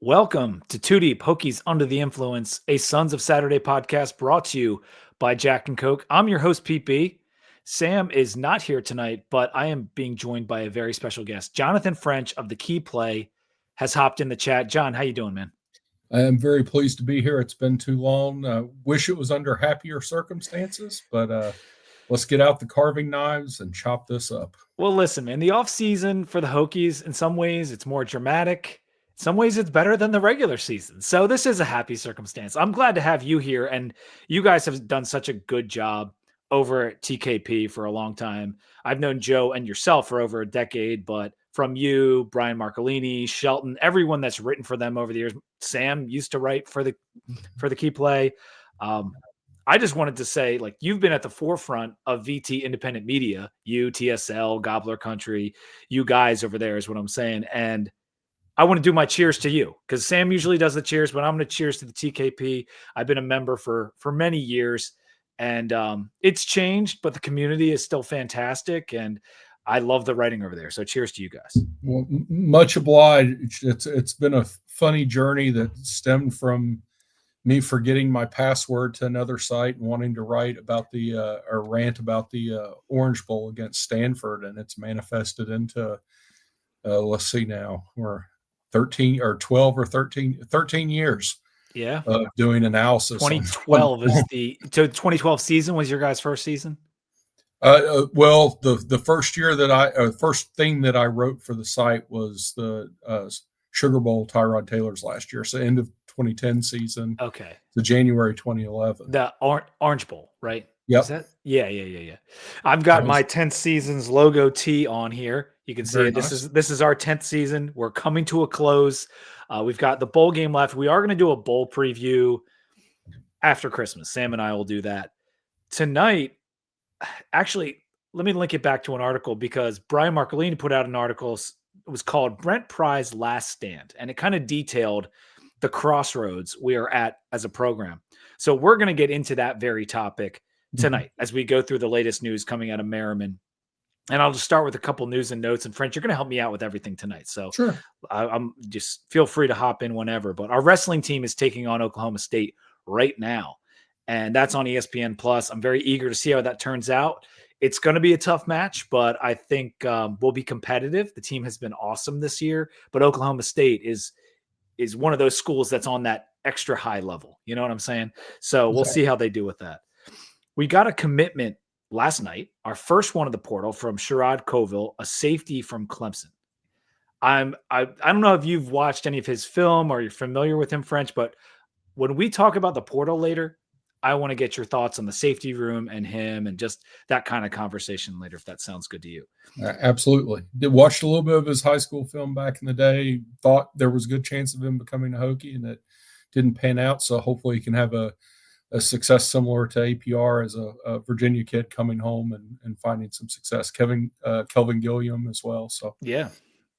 Welcome to Two Deep Hokies Under the Influence, a Sons of Saturday podcast brought to you by Jack and Coke. I'm your host, Pete B. Sam is not here tonight, but I am being joined by a very special guest. Jonathan French of the Key Play has hopped in the chat. John, how you doing, man? I am very pleased to be here. It's been too long. Wish it was under happier circumstances, but let's get out the carving knives and chop this up. Well, listen, man, the offseason for the Hokies, in some ways, it's more dramatic. In some ways, it's better than the regular season. So this is a happy circumstance. I'm glad to have you here. And you guys have done such a good job over at TKP for a long time. I've known Joe and yourself for over a decade, but from you, Brian Marcolini, Shelton, everyone that's written for them over the years. Sam used to write for the Key Play. I just wanted to say, like, you've been at the forefront of VT independent media, you, TSL, Gobbler Country, you guys over there is what I'm saying. And I want to do my cheers to you because Sam usually does the cheers, but I'm going to cheers to the TKP. I've been a member for many years, and it's changed, but the community is still fantastic, and I love the writing over there. So cheers to you guys. Well, much obliged. It's been a funny journey that stemmed from me forgetting my password to another site and wanting to write about or rant about the Orange Bowl against Stanford, and it's manifested into let's see now, we're 13 or 12 or 13 years of doing analysis. 2012 is so 2012 season was your guys' first season? Well, the first year that first thing that I wrote for the site was the Sugar Bowl Tyrod Taylor's last year. So end of 2010 season. Okay. The January 2011. The Orange Bowl, right? Yep. Yeah. I've got my 10th season's logo tee on here. You can see it. Nice. This is our 10th season. We're coming to a close. We've got the bowl game left. We are going to do a bowl preview after Christmas. Sam and I will do that. Tonight, actually, let me link it back to an article because Brian Marcolini put out an article. It was called Brent Pry's Last Stand, and it kind of detailed the crossroads we are at as a program. So we're going to get into that very topic tonight as we go through the latest news coming out of Merriman. And I'll just start with a couple news and notes. And French, you're going to help me out with everything tonight. So sure. I'm just feel free to hop in whenever. But our wrestling team is taking on Oklahoma State right now. And that's on ESPN Plus. I'm very eager to see how that turns out. It's going to be a tough match, but I think we'll be competitive. The team has been awesome this year, but Oklahoma State is one of those schools that's on that extra high level. You know what I'm saying? So we'll see how they do with that. We got a commitment last night, our first one of the portal from Sherrod Coville, a safety from Clemson. I don't know if you've watched any of his film or you're familiar with him, French, but when we talk about the portal later, I want to get your thoughts on the safety room and him and just that kind of conversation later, if that sounds good to you. Absolutely. Watched a little bit of his high school film back in the day, thought there was a good chance of him becoming a Hokie, and it didn't pan out. So hopefully he can have a success similar to APR as a Virginia kid coming home and finding some success. Kelvin Gilliam as well. So yeah,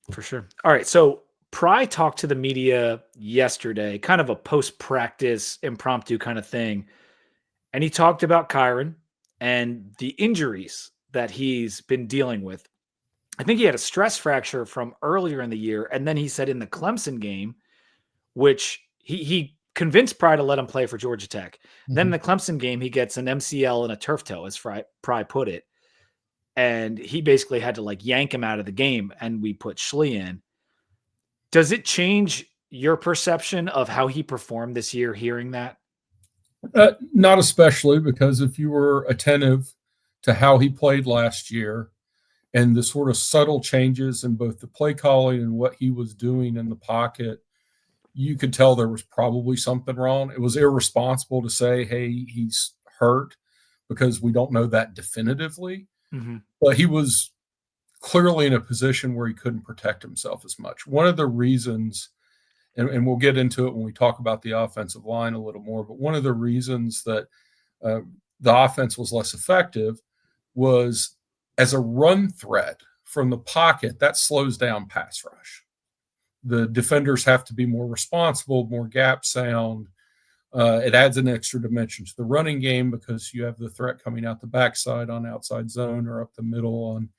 for sure. All right. So Pry talked to the media yesterday, kind of a post-practice impromptu kind of thing. And he talked about Kyron and the injuries that he's been dealing with. I think he had a stress fracture from earlier in the year. And then he said in the Clemson game, which he convinced Pry to let him play for Georgia Tech. Mm-hmm. Then in the Clemson game, he gets an MCL and a turf toe, as Pry put it. And he basically had to like yank him out of the game. And we put Schlee in. Does it change your perception of how he performed this year, hearing that? Not especially, because if you were attentive to how he played last year and the sort of subtle changes in both the play calling and what he was doing in the pocket, you could tell there was probably something wrong. It was irresponsible to say, hey, he's hurt, because we don't know that definitively. Mm-hmm. But he was clearly in a position where he couldn't protect himself as much. One of the reasons, and we'll get into it when we talk about the offensive line a little more, but one of the reasons that the offense was less effective was as a run threat from the pocket, that slows down pass rush. The defenders have to be more responsible, more gap sound. It adds an extra dimension to the running game because you have the threat coming out the backside on outside zone or up the middle on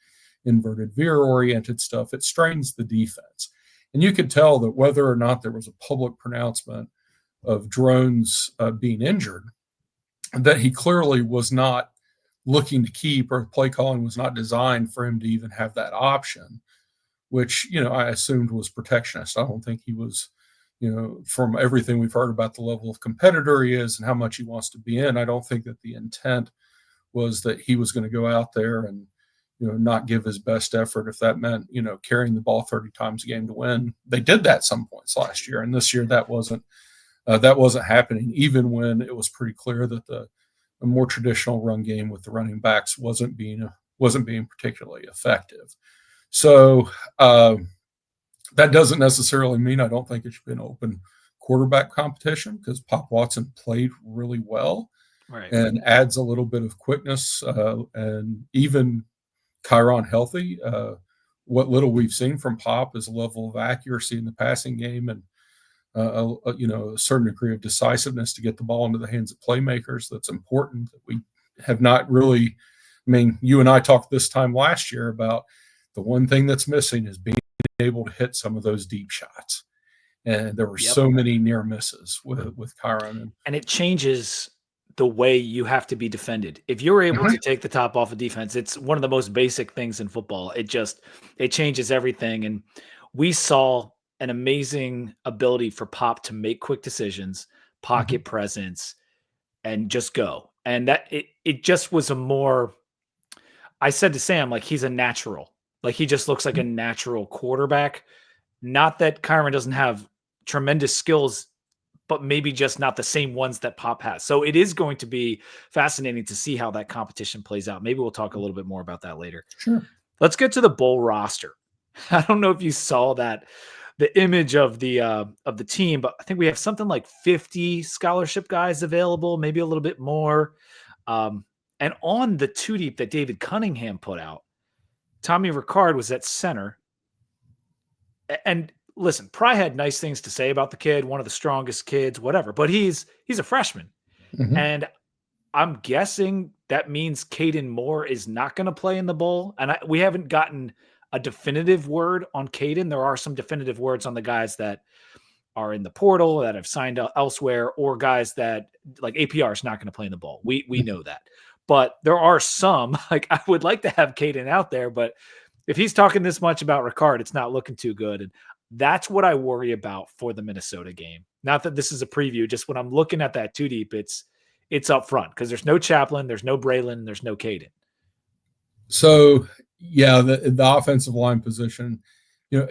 inverted veer oriented stuff. It strains the defense. And you could tell that whether or not there was a public pronouncement of Drones being injured, that he clearly was not looking to keep, or play calling was not designed for him to even have that option, which, I assumed was protectionist. I don't think he was, from everything we've heard about the level of competitor he is and how much he wants to be in, I don't think that the intent was that he was going to go out there and, not give his best effort if that meant, carrying the ball 30 times a game to win. They did that some points last year, and this year that wasn't happening, even when it was pretty clear that the more traditional run game with the running backs wasn't being particularly effective. So that doesn't necessarily mean I don't think it should be an open quarterback competition, because Pop Watson played really well, right, and adds a little bit of quickness, and even Kyron healthy. What little we've seen from Pop is a level of accuracy in the passing game, and a certain degree of decisiveness to get the ball into the hands of playmakers. That's important. That we have not really. I mean, you and I talked this time last year about the one thing that's missing is being able to hit some of those deep shots, and there were so many near misses with Kyron. And it changes the way you have to be defended. If you're able to take the top off of defense, it's one of the most basic things in football. It changes everything. And we saw an amazing ability for Pop to make quick decisions, pocket presence, and just go. And that it just was a more, I said to Sam, like, he's a natural. Like, he just looks like a natural quarterback. Not that Kyron doesn't have tremendous skills, but maybe just not the same ones that Pop has. So it is going to be fascinating to see how that competition plays out. Maybe we'll talk a little bit more about that later. Sure. Let's get to the bowl roster. I don't know if you saw that, the image of the team, but I think we have something like 50 scholarship guys available, maybe a little bit more. And on the two deep that David Cunningham put out, Tommy Ricard was at center. And listen, Pry had nice things to say about the kid, one of the strongest kids, whatever, but he's a freshman. And I'm guessing that means Caden Moore is not going to play in the bowl. And we haven't gotten a definitive word on Caden. There are some definitive words on the guys that are in the portal that have signed elsewhere, or guys that, like, APR is not going to play in the bowl. We know that. But there are some, like, I would like to have Caden out there, but if he's talking this much about Ricard, it's not looking too good. And that's what I worry about for the Minnesota game. Not that this is a preview, just when I'm looking at that two deep, it's up front, because there's no Chaplin, there's no Braylon, there's no Caden. So, yeah, the offensive line position,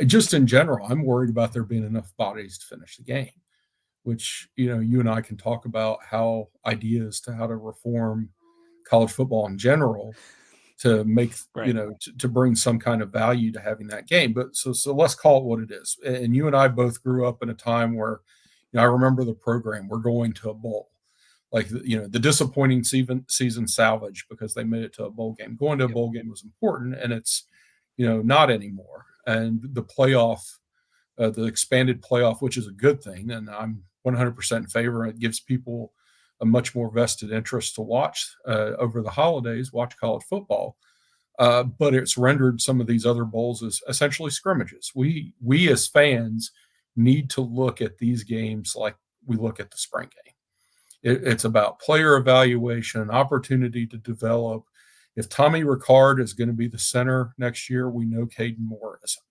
just in general, I'm worried about there being enough bodies to finish the game, which, you and I can talk about how ideas to how to reform college football in general to make, to bring some kind of value to having that game. But so let's call it what it is. And you and I both grew up in a time where, I remember the program, we're going to a bowl. Like, the disappointing season salvage because they made it to a bowl game. Going to a bowl game was important, and it's, not anymore. And the playoff, the expanded playoff, which is a good thing, and I'm 100% in favor. It gives people a much more vested interest to watch over the holidays, watch college football. But it's rendered some of these other bowls as essentially scrimmages. We as fans need to look at these games like we look at the spring game. It's about player evaluation, opportunity to develop. If Tommy Ricard is going to be the center next year, we know Caden Moore isn't.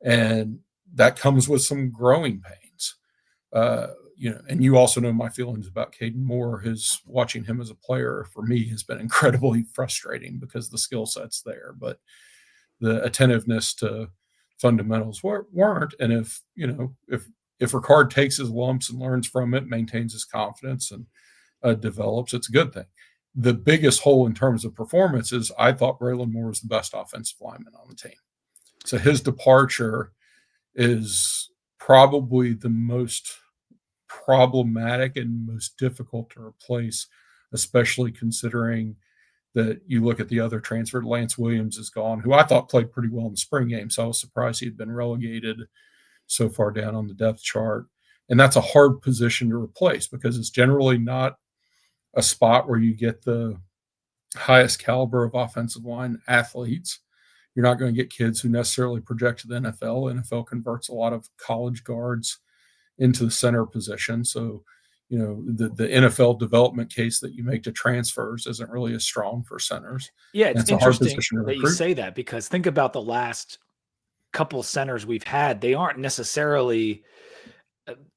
And that comes with some growing pains. And you also know my feelings about Caden Moore. Watching him as a player, for me, has been incredibly frustrating because the skill set's there, but the attentiveness to fundamentals weren't. And if Ricard takes his lumps and learns from it, maintains his confidence and develops, it's a good thing. The biggest hole in terms of performance is I thought Braylon Moore was the best offensive lineman on the team. So his departure is probably the most problematic and most difficult to replace, especially considering that you look at the other transfer. Lance Williams is gone, who I thought played pretty well in the spring game. So I was surprised he had been relegated so far down on the depth chart. And that's a hard position to replace because it's generally not a spot where you get the highest caliber of offensive line athletes. You're not going to get kids who necessarily project to the NFL. NFL converts a lot of college guards into the center position. So, the NFL development case that you make to transfers isn't really as strong for centers. Yeah, And it's it's a hard interesting position to that you recruit. say that because think about the last couple centers we've had. They aren't necessarily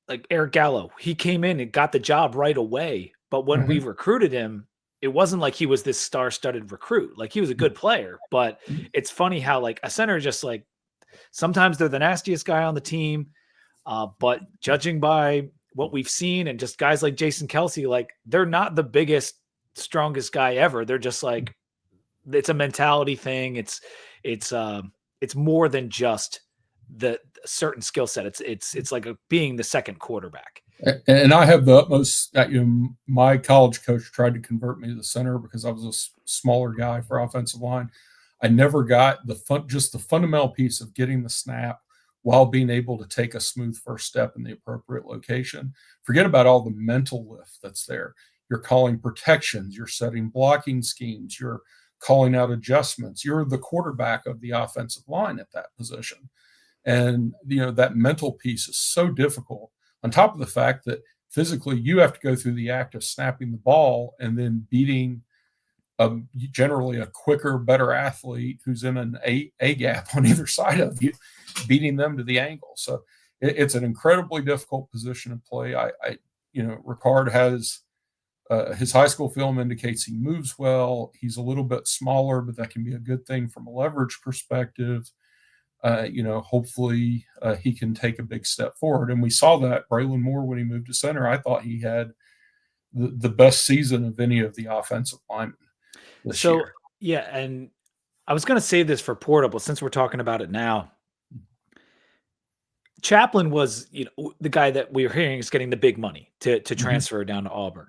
like Eric Gallo. He came in and got the job right away. But when we Mhm. recruited him, it wasn't like he was this star-studded recruit. Like he was a good player, but it's funny how like a center just like sometimes they're the nastiest guy on the team. But judging by what we've seen and just guys like Jason Kelsey, like they're not the biggest, strongest guy ever. They're just like it's a mentality thing. It's more than just the certain skill set. It's like being the second quarterback. And I have the utmost. My college coach tried to convert me to the center because I was a smaller guy for offensive line. I never got just the fundamental piece of getting the snap while being able to take a smooth first step in the appropriate location. Forget about all the mental lift that's there. You're calling protections, you're setting blocking schemes, you're calling out adjustments. You're the quarterback of the offensive line at that position. And that mental piece is so difficult, on top of the fact that physically you have to go through the act of snapping the ball and then beating generally a quicker, better athlete who's in an A gap on either side of you, beating them to the angle. So it's an incredibly difficult position to play. Ricard has his high school film indicates he moves well. He's a little bit smaller, but that can be a good thing from a leverage perspective. Hopefully he can take a big step forward. And we saw that Braylon Moore, when he moved to center, I thought he had the best season of any of the offensive linemen this year. Yeah, and I was going to say this for Porta, but since we're talking about it now, Chaplin was, the guy that we were hearing is getting the big money to transfer down to Auburn.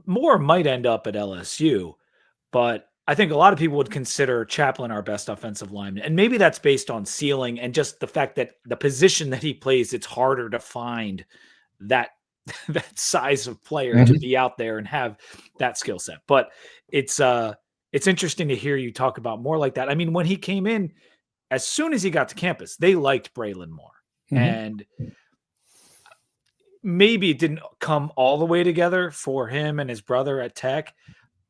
Moore might end up at LSU, but I think a lot of people would consider Chaplin our best offensive lineman. And maybe that's based on ceiling and just the fact that the position that he plays, it's harder to find that that size of player to be out there and have that skill set. But it's interesting to hear you talk about more like that. I mean, when he came in, as soon as he got to campus, they liked Braylon Moore. And maybe it didn't come all the way together for him and his brother at Tech.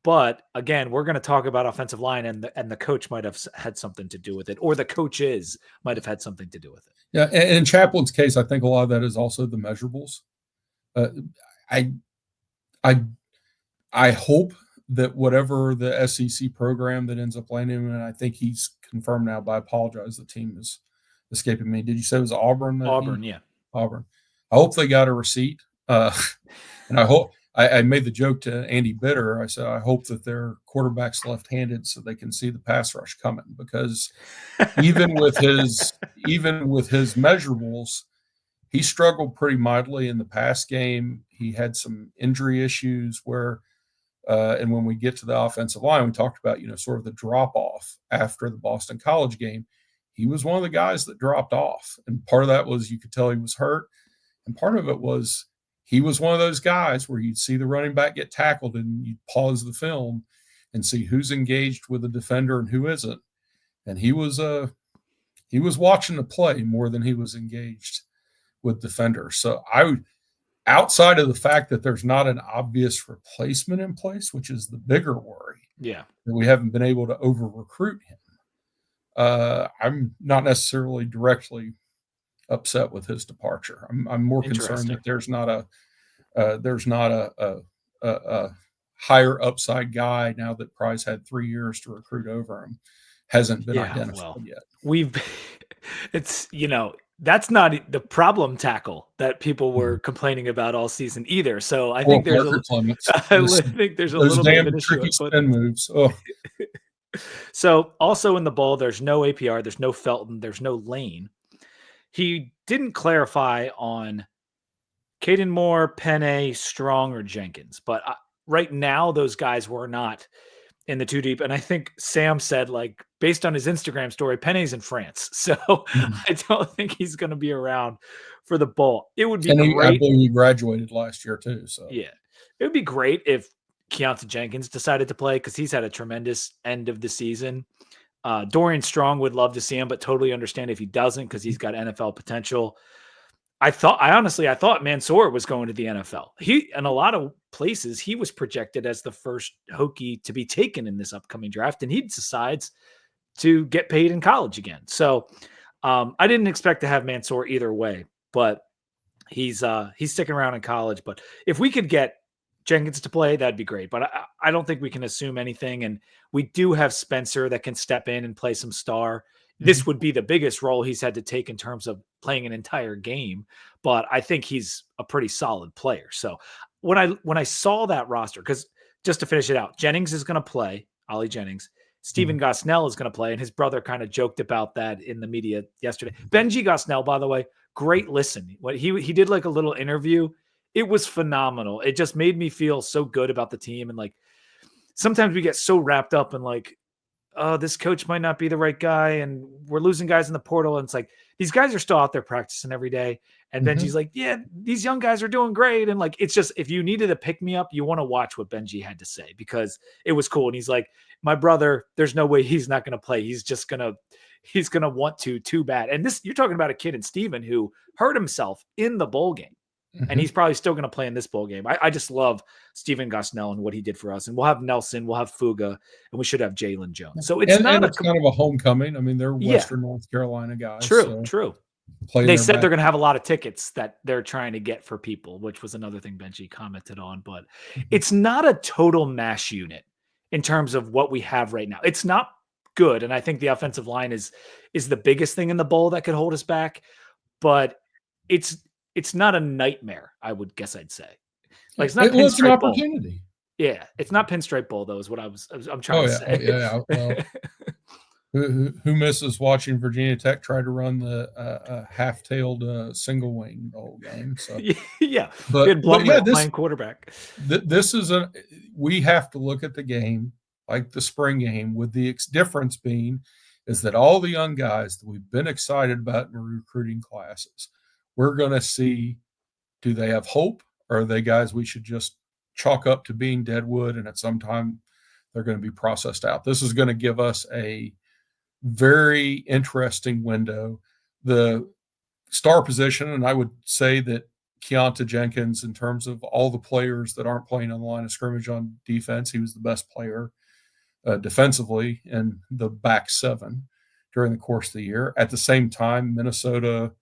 But again, we're going to talk about offensive line, and the coach might have had something to do with it, or the coaches might have had something to do with it. Yeah, and in Chaplin's case, I think a lot of that is also the measurables. I hope that whatever the SEC program that ends up landing him, and I think he's confirmed now, but I apologize, the team is escaping me. Did you say it was Auburn? Auburn, yeah. Auburn. I hope they got a receipt. And I hope I made the joke to Andy Bitter. I said, I hope that their quarterback's left-handed so they can see the pass rush coming, because even with his measurables, he struggled pretty mightily in the pass game. He had some injury issues where, and when we get to the offensive line, we talked about, sort of the drop off after the Boston College game. He was one of the guys that dropped off. And part of that was you could tell he was hurt. And part of it was he was one of those guys where you'd see the running back get tackled and you'd pause the film and see who's engaged with the defender and who isn't. And he was watching the play more than he was engaged with defenders. So outside of the fact that there's not an obvious replacement in place, which is the bigger worry, that we haven't been able to over recruit him. I'm not necessarily directly upset with his departure. I'm more concerned that there's not a higher upside guy now that Pry's had 3 years to recruit over him, hasn't been identified yet. It's that's not the problem tackle that people were complaining about all season either. So I think there's a little bit of an issue. Spin moves. Oh. So also in the bowl, there's no APR, there's no Felton, there's no Lane. He didn't clarify on Caden Moore, Penne, Strong, or Jenkins, but right now those guys were not in the 2 deep. And I think Sam said, like, based on his Instagram story, Penne's in France. So I don't think he's going to be around for the bowl. It would be great. I believe he graduated last year too. So yeah, it would be great if Keontae Jenkins decided to play, because he's had a tremendous end of the season. Dorian Strong would love to see him, but totally understand if he doesn't because he's got NFL potential. I thought Mansour was going to the NFL. He, in a lot of places, he was projected as the first Hokie to be taken in this upcoming draft, and he decides to get paid in college again. So I didn't expect to have Mansour either way, but he's sticking around in college. But if we could get Jenkins to play, that'd be great. But I don't think we can assume anything. And we do have Spencer that can step in and play some star. This would be the biggest role he's had to take in terms of playing an entire game, but I think he's a pretty solid player. So when I saw that roster, because just to finish it out, Jennings is going to play, Ollie Jennings. Stephen Gosnell is going to play, and his brother kind of joked about that in the media yesterday. Benji Gosnell, by the way, great listen. What he did like a little interview. It was phenomenal. It just made me feel so good about the team. And like sometimes we get so wrapped up in like, oh, this coach might not be the right guy, and we're losing guys in the portal. And it's like, these guys are still out there practicing every day. And Benji's like, yeah, these young guys are doing great. And like, it's just, if you needed a pick me up, you want to watch what Benji had to say because it was cool. And he's like, my brother, there's no way he's not going to play. He's going to want to too bad. And this, you're talking about a kid in Steven who hurt himself in the bowl game. And he's probably still going to play in this bowl game. I just love Stephen Gosnell and what he did for us. And we'll have Nelson, we'll have Fuga, and we should have Jalen Jones. So it's kind of a homecoming. I mean, they're Western North Carolina guys. True. They said they're going to have a lot of tickets that they're trying to get for people, which was another thing Benji commented on. But it's not a total mash unit in terms of what we have right now. It's not good. And I think the offensive line is the biggest thing in the bowl that could hold us back. But it's not a nightmare, I would guess I'd say. Like it's not an opportunity. Bowl. Yeah, it's not Pinstripe Bowl though, is what I'm trying to say. Well, who misses watching Virginia Tech try to run the half-tailed single wing the whole game? So yeah, but playing quarterback. We have to look at the game like the spring game, with the difference being is that all the young guys that we've been excited about in recruiting classes. We're going to see, do they have hope, or are they guys we should just chalk up to being deadwood and at some time they're going to be processed out? This is going to give us a very interesting window. The star position, and I would say that Keonta Jenkins, in terms of all the players that aren't playing on the line of scrimmage on defense, he was the best player defensively in the back seven during the course of the year. At the same time, Minnesota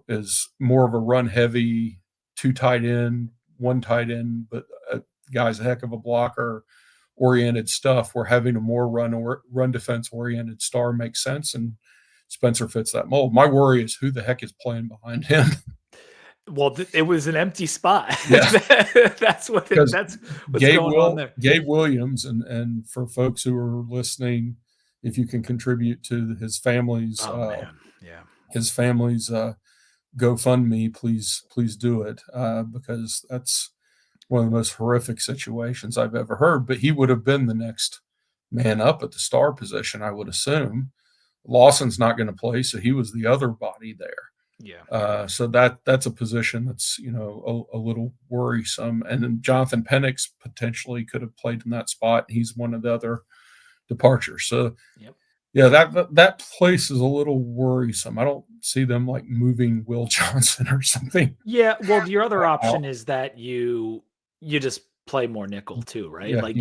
is more of a run heavy, 2 tight end, 1 tight end, but guy's a heck of a blocker oriented stuff. We're having a more run defense oriented star makes sense. And Spencer fits that mold. My worry is who the heck is playing behind him. Well, it was an empty spot. Yeah. that's what's going on there. Gabe Williams, and for folks who are listening, if you can contribute to his family's his family's GoFundMe, please do it, because that's one of the most horrific situations I've ever heard. But he would have been the next man up at the star position, I would assume. Lawson's not going to play, so he was the other body there. Yeah. So that's a position that's a little worrisome. And then Jonathan Penix potentially could have played in that spot. He's one of the other departures. So yeah, that place is a little worrisome. I don't see them like moving Will Johnson or something. Yeah, well, your other option is that you just play more nickel too, right? Yeah, like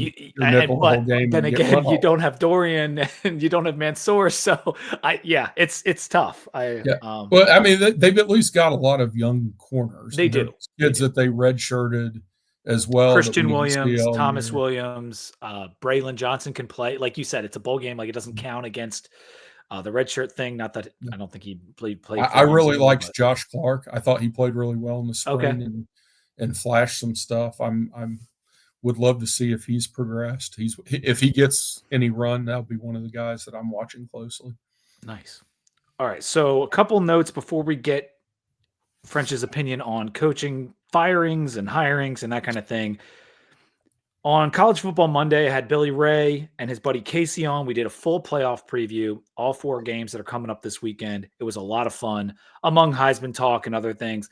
but then again, you don't have Dorian and you don't have Mansour, so it's tough. Well, I mean, they've at least got a lot of young corners. They do kids that they redshirted as well. Christian Williams, Thomas Williams, Braylon Johnson can play. Like you said, it's a bowl game. Like it doesn't count against the red shirt thing. Not that I don't think he played. I really liked Josh Clark. I thought he played really well in the spring and flashed some stuff. I'm would love to see if he's progressed. If he gets any run, that'll be one of the guys that I'm watching closely. Nice. All right. So a couple notes before we get French's opinion on coaching firings and hirings and that kind of thing. On College Football Monday, I had Billy Ray and his buddy Casey on. We did a full playoff preview, all 4 games that are coming up this weekend. It was a lot of fun, among Heisman talk and other things.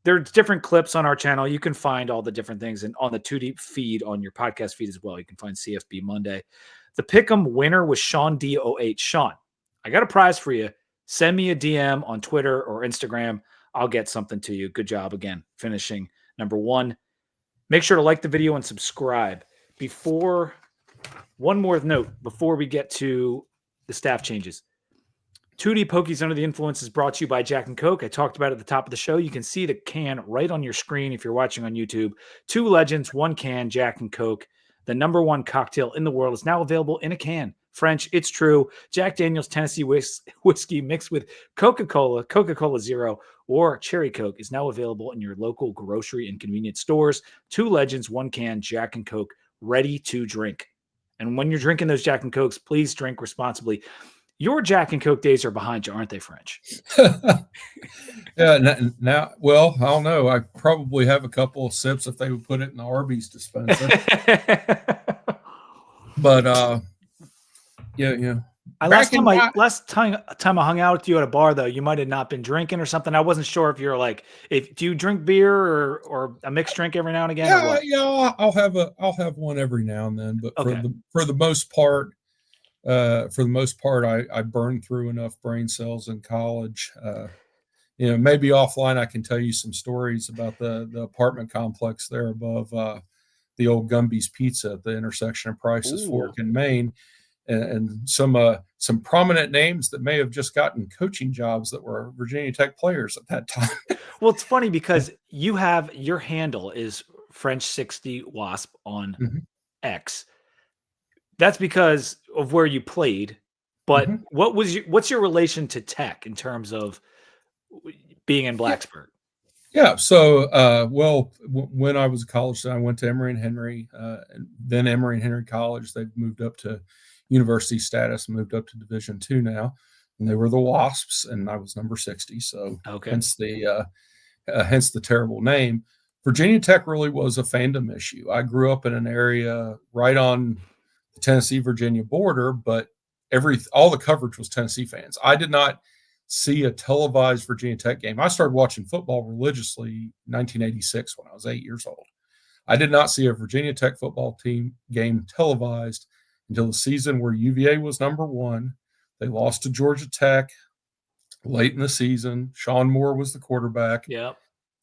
There's different clips on our channel. You can find all the different things and on the 2 Deep feed on your podcast feed as well. You can find CFB Monday. The pick'em winner was Sean DOH. Sean, I got a prize for you. Send me a DM on Twitter or Instagram. I'll get something to you. Good job again, finishing number 1. Make sure to like the video and subscribe. One more note before we get to the staff changes. 2D Pokies Under the Influence is brought to you by Jack and Coke. I talked about it at the top of the show. You can see the can right on your screen if you're watching on YouTube. 2 legends, 1 can, Jack and Coke. The number 1 cocktail in the world is now available in a can. French, it's true. Jack Daniel's Tennessee whiskey mixed with Coca-Cola, Coca-Cola Zero, or Cherry Coke is now available in your local grocery and convenience stores. 2 legends, 1 can, Jack and Coke, ready to drink. And when you're drinking those Jack and Cokes, please drink responsibly. Your Jack and Coke days are behind you, aren't they, French? Yeah. Now, well, I don't know. I probably have a couple of sips if they would put it in the Arby's dispenser. But yeah. Last time I hung out with you at a bar, though, you might have not been drinking or something. I wasn't sure if you're like, do you drink beer or a mixed drink every now and again? Yeah. I'll have one every now and then, but for the most part. I burned through enough brain cells in college. Maybe offline I can tell you some stories about the apartment complex there above the old Gumby's Pizza at the intersection of Price's Fork in Maine, and some prominent names that may have just gotten coaching jobs that were Virginia Tech players at that time. Well, it's funny because your handle is French 60 Wasp on X. That's because of where you played, but what's your relation to Tech in terms of being in Blacksburg? Yeah. So, when I was a college student, I went to Emory and Henry, and then Emory and Henry College. They've moved up to university status, moved up to Division II now, and they were the Wasps, and I was number 60. So, hence the terrible name. Virginia Tech really was a fandom issue. I grew up in an area right on Tennessee-Virginia border, but all the coverage was Tennessee fans. I did not see a televised Virginia Tech game. I started watching football religiously in 1986 when I was 8 years old. I did not see a Virginia Tech football team game televised until the season where UVA was number 1. They lost to Georgia Tech late in the season. Sean Moore was the quarterback. Yeah.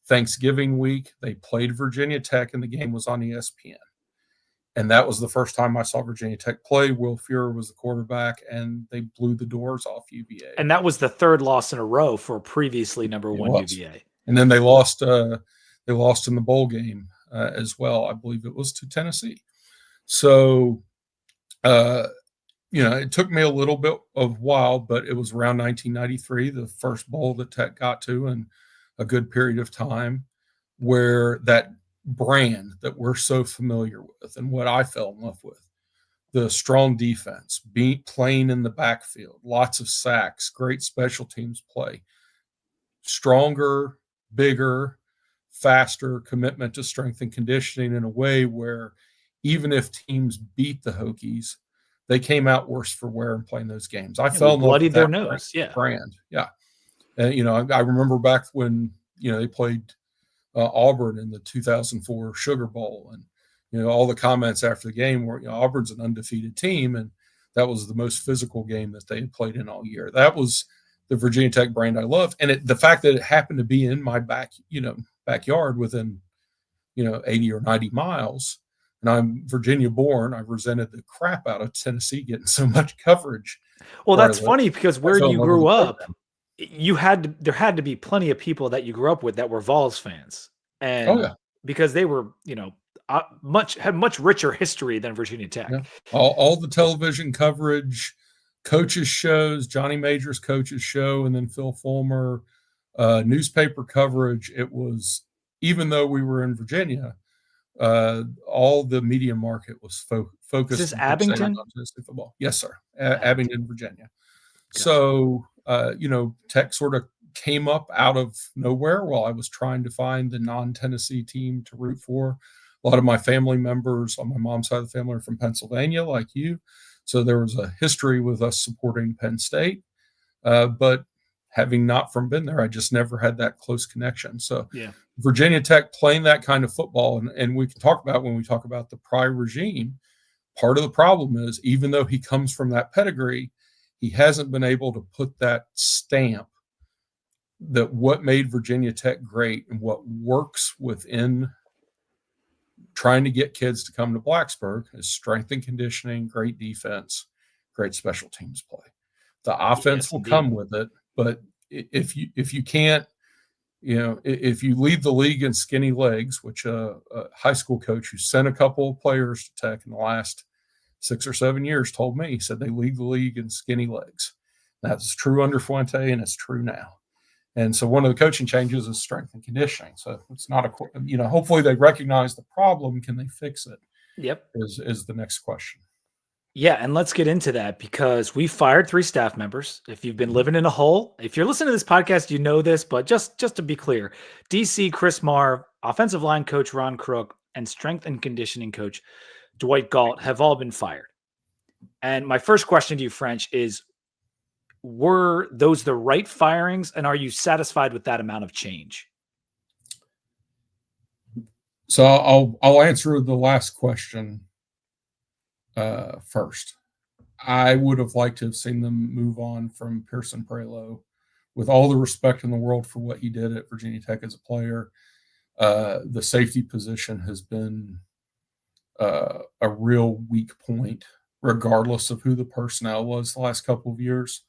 Thanksgiving week, they played Virginia Tech, and the game was on ESPN. And that was the first time I saw Virginia Tech play. Will Fuhrer was the quarterback, and they blew the doors off UVA. And that was the 3rd loss in a row for previously number 1 UVA. And then they lost in the bowl game as well. I believe it was to Tennessee. So, it took me a little bit of while, but it was around 1993, the first bowl that Tech got to in a good period of time, where that brand that we're so familiar with and what I fell in love with, the strong defense, playing in the backfield, lots of sacks, great special teams play, stronger, bigger, faster, commitment to strength and conditioning in a way where even if teams beat the Hokies, they came out worse for wear in playing those games. I fell in love with their nose, brand. Yeah. And, I remember back when, they played Auburn in the 2004 Sugar Bowl, and all the comments after the game were, Auburn's an undefeated team, and that was the most physical game that they had played in all year. That was the Virginia Tech brand I loved, and the fact that it happened to be in my backyard within 80 or 90 miles, and I'm Virginia born. I resented the crap out of Tennessee getting so much coverage. Well, that's funny because where you grew up, there had to be plenty of people that you grew up with that were Vols fans, and because they were, had much richer history than Virginia Tech. Yeah. All the television coverage, coaches shows, Johnny Major's coaches show, and then Phil Fulmer, newspaper coverage. It was, even though we were in Virginia, all the media market was focused. Is this Abington? On football. Yes, sir. Abington, Virginia. Gotcha. So, Tech sort of came up out of nowhere while I was trying to find the non-Tennessee team to root for. A lot of my family members on my mom's side of the family are from Pennsylvania, like you. So there was a history with us supporting Penn State. But having not been there, I just never had that close connection. So Virginia Tech playing that kind of football, and we can talk about when we talk about the Pry regime, part of the problem is, even though he comes from that pedigree, he hasn't been able to put that stamp that what made Virginia Tech great and what works within trying to get kids to come to Blacksburg is strength and conditioning, great defense, great special teams play. The offense will come with it, but if you can't, if you lead the league in skinny legs, which a high school coach who sent a couple of players to Tech in the last 6 or 7 years told me, he said they lead the league in skinny legs. That's true under Fuente, and it's true now. And so one of the coaching changes is strength and conditioning. So it's not hopefully they recognize the problem. Can they fix it? Yep. Is the next question. Yeah, and let's get into that because we fired 3 staff members. If you've been living in a hole, if you're listening to this podcast, you know this, but just to be clear, DC Chris Marve, offensive line coach Ron Crook, and strength and conditioning coach Dwight Galt have all been fired. And my first question to you, French, is were those the right firings, and are you satisfied with that amount of change? So I'll answer the last question first. I would have liked to have seen them move on from Pearson Prelo, with all the respect in the world for what he did at Virginia Tech as a player. The safety position has been a real weak point, regardless of who the personnel was the last couple of years.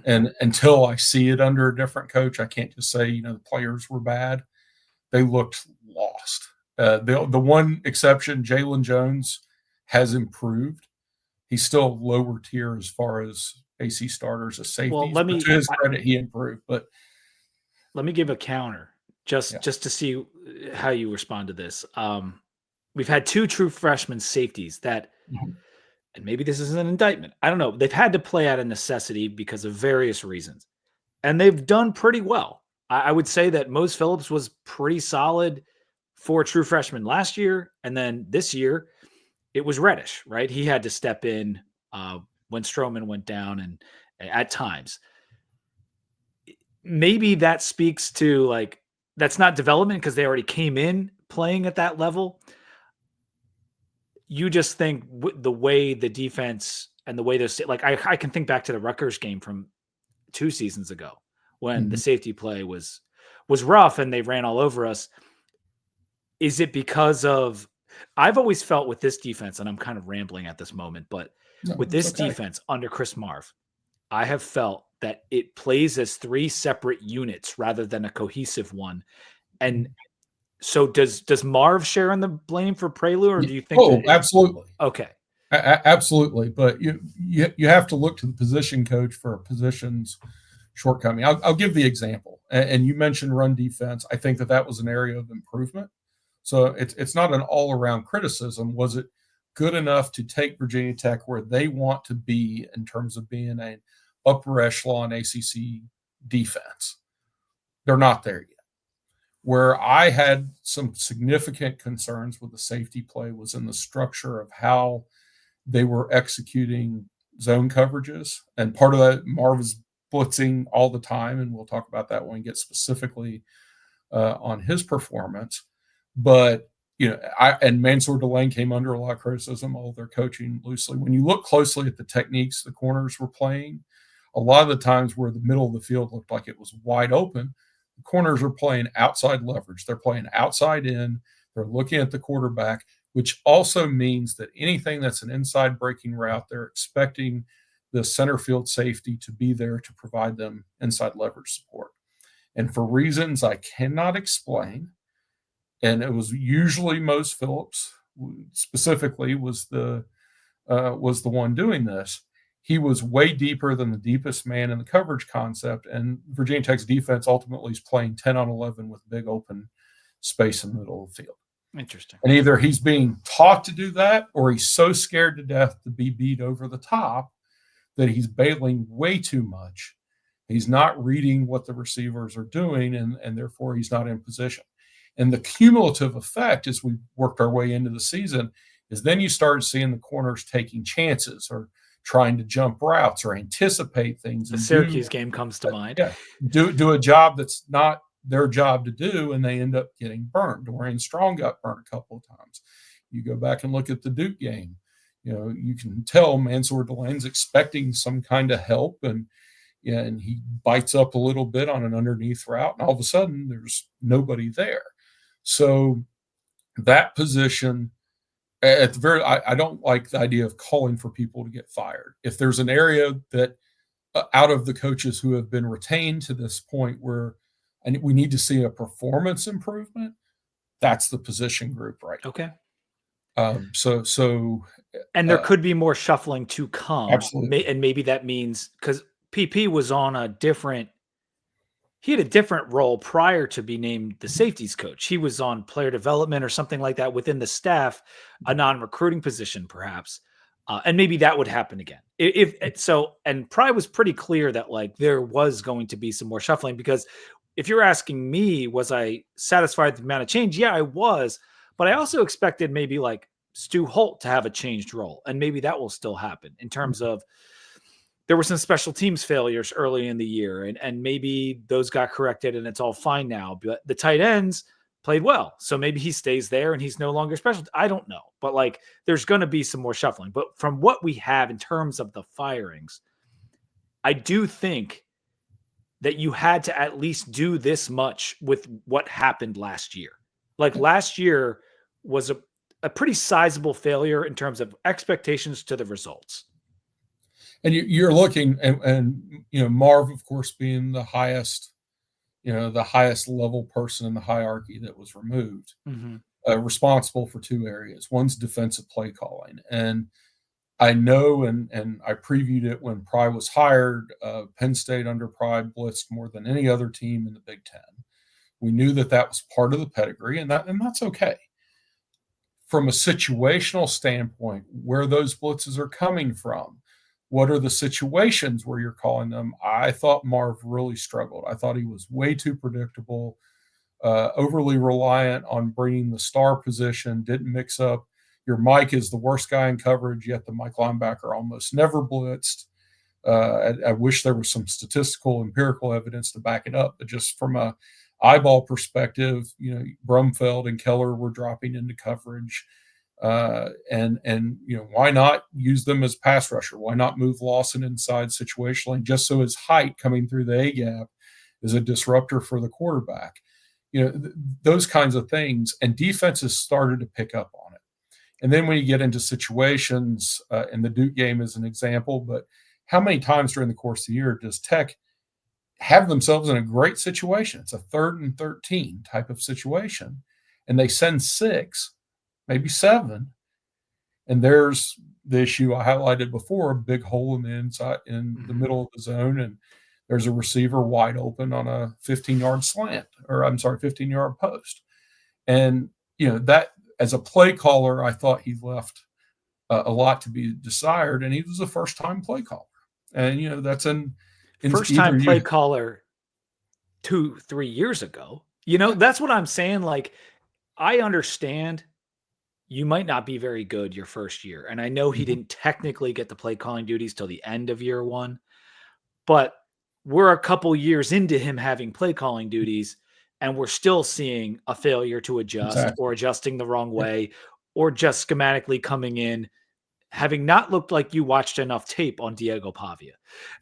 And until I see it under a different coach, I can't just say, the players were bad. They looked lost. The one exception, Jalen Jones, has improved. He's still lower tier as far as AC starters as safeties. Well, to his credit, he improved. But let me give a counter just to see how you respond to this. We've had 2 true freshman safeties that and maybe this is an indictment. I don't know. They've had to play out of necessity because of various reasons. And they've done pretty well. I would say that Mose Phillips was pretty solid for a true freshman last year. And then this year, it was Reddish, right? He had to step in when Stroman went down and at times. Maybe that speaks to that's not development because they already came in playing at that level. You just think the way the defense and the way those, I can think back to the Rutgers game from 2 seasons ago when the safety play was rough and they ran all over us. Is it because of, I've always felt with this defense, and I'm kind of rambling at this moment, but with this defense under Chris Marve, I have felt that it plays as 3 separate units rather than a cohesive one. And so does Marve share in the blame for Prelu, or do you think? Absolutely. Okay. Absolutely. But you have to look to the position coach for a position's shortcoming. I'll give the example. And you mentioned run defense. I think that was an area of improvement. So it's not an all-around criticism. Was it good enough to take Virginia Tech where they want to be in terms of being an upper echelon ACC defense? They're not there yet. Where I had some significant concerns with the safety play was in the structure of how they were executing zone coverages. And part of that, Marv is blitzing all the time, and we'll talk about that when we get specifically on his performance. But, and Mansour Delane came under a lot of criticism, all their coaching loosely. When you look closely at the techniques the corners were playing, a lot of the times where the middle of the field looked like it was wide open, the corners are playing outside leverage. They're playing outside in. They're looking at the quarterback, which also means that anything that's an inside breaking route, they're expecting the center field safety to be there to provide them inside leverage support. And for reasons I cannot explain, and it was usually Mose Phillips specifically was the one doing this. He was way deeper than the deepest man in the coverage concept, and Virginia Tech's defense ultimately is playing 10 on 11 with big open space in the middle of the field. Interesting. And either he's being taught to do that, or he's so scared to death to be beat over the top that he's bailing way too much. He's not reading what the receivers are doing, and therefore he's not in position. And the cumulative effect as we worked our way into the season is then you started seeing the corners taking chances or trying to jump routes or anticipate things. The Syracuse game comes to mind. Yeah, do a job that's not their job to do, and they end up getting burned. Dorian Strong got burned a couple of times. You go back and look at the Duke game. You can tell Mansour Delaney's expecting some kind of help, and he bites up a little bit on an underneath route, and all of a sudden there's nobody there. So that position, at the very, I don't like the idea of calling for people to get fired. If there's an area that out of the coaches who have been retained to this point where we need to see a performance improvement, that's the position group right now. Okay. And there could be more shuffling to come. Absolutely. And maybe that means because PP was on he had a different role prior to be named the safeties coach. He was on player development or something like that within the staff, a non-recruiting position perhaps. And maybe that would happen again. And Pry was pretty clear that like there was going to be some more shuffling, because if you're asking me, was I satisfied with the amount of change? Yeah, I was, but I also expected maybe like Stu Holt to have a changed role, and maybe that will still happen in terms of there were some special teams failures early in the year, and maybe those got corrected and it's all fine now. But the tight ends played well, so maybe he stays there and he's no longer special. I don't know, but like there's going to be some more shuffling. But from what we have in terms of the firings, I do think that you had to at least do this much with what happened last year. Like last year was a pretty sizable failure in terms of expectations to the results. And you're looking, and Marve, of course, being the highest level person in the hierarchy that was removed, responsible for two areas. One's defensive play calling, and I know, and I previewed it when Pry was hired. Penn State under Pry blitzed more than any other team in the Big Ten. We knew that was part of the pedigree, and that's okay. From a situational standpoint, where those blitzes are coming from, what are the situations where you're calling them? I thought Marve really struggled. I thought he was way too predictable, overly reliant on bringing the star position, didn't mix up. Your Mike is the worst guy in coverage, yet the Mike linebacker almost never blitzed. I wish there was some statistical, empirical evidence to back it up, but just from a eyeball perspective, Brumfeld and Keller were dropping into coverage. And why not use them as pass rusher? Why not move Lawson inside situationally, just so his height coming through the A gap is a disruptor for the quarterback? Those kinds of things, and defenses started to pick up on it. And then when you get into situations, and the Duke game is an example, but how many times during the course of the year does Tech have themselves in a great situation? It's a 3rd and 13 type of situation, and they send 6, maybe 7, and there's the issue I highlighted before, a big hole in the inside, in the middle of the zone, and there's a receiver wide open on a 15-yard slant, or 15-yard post. And, that as a play caller, I thought he left a lot to be desired, and he was a first-time play caller. And, that's in first-time play caller 2-3 years ago. That's what I'm saying. Like, I understand you might not be very good your first year. And I know he didn't technically get the play calling duties till the end of year 1, but we're a couple years into him having play calling duties, and we're still seeing a failure to adjust or adjusting the wrong way, or just schematically coming in, having not looked like you watched enough tape on Diego Pavia.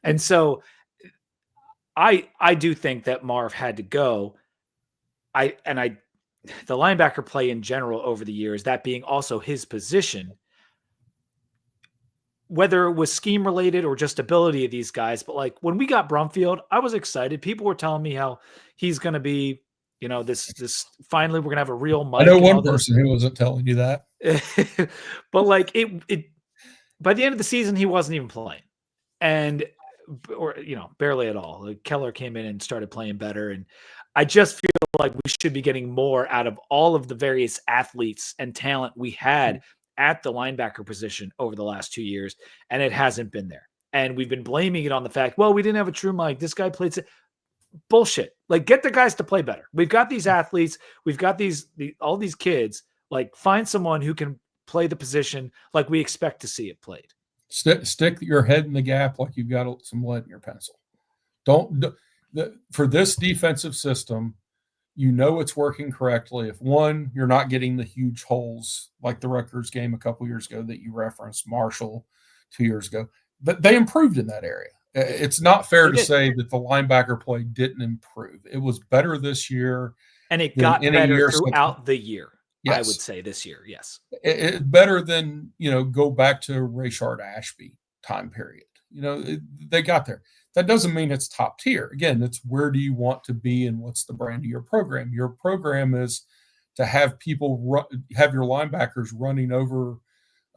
And so I do think that Marve had to go. The linebacker play in general over the years, that being also his position, whether it was scheme related or just ability of these guys. But like when we got Brumfield, I was excited. People were telling me how he's going to be, this finally we're going to have a real Mike. I know one person who wasn't telling you that. But like it by the end of the season, he wasn't even playing, barely at all. Like Keller came in and started playing better. And I just feel like we should be getting more out of all of the various athletes and talent we had at the linebacker position over the last 2 years, and it hasn't been there. And we've been blaming it on the fact, well, we didn't have a true Mike. This guy played bullshit. Like, get the guys to play better. We've got these athletes. We've got all these kids. Like, find someone who can play the position like we expect to see it played. Stick your head in the gap like you've got some lead in your pencil. For this defensive system, you know it's working correctly. If one, you're not getting the huge holes like the Rutgers game a couple years ago that you referenced, Marshall 2 years ago, but they improved in that area. It's not fair to say that the linebacker play didn't improve. It was better this year and it than got any better year since. throughout the year. Yes. I would say this year, yes. It's better than, go back to Rayshard Ashby time period. They got there. That doesn't mean it's top tier. Again, it's where do you want to be and what's the brand of your program. Your program is to have have your linebackers running over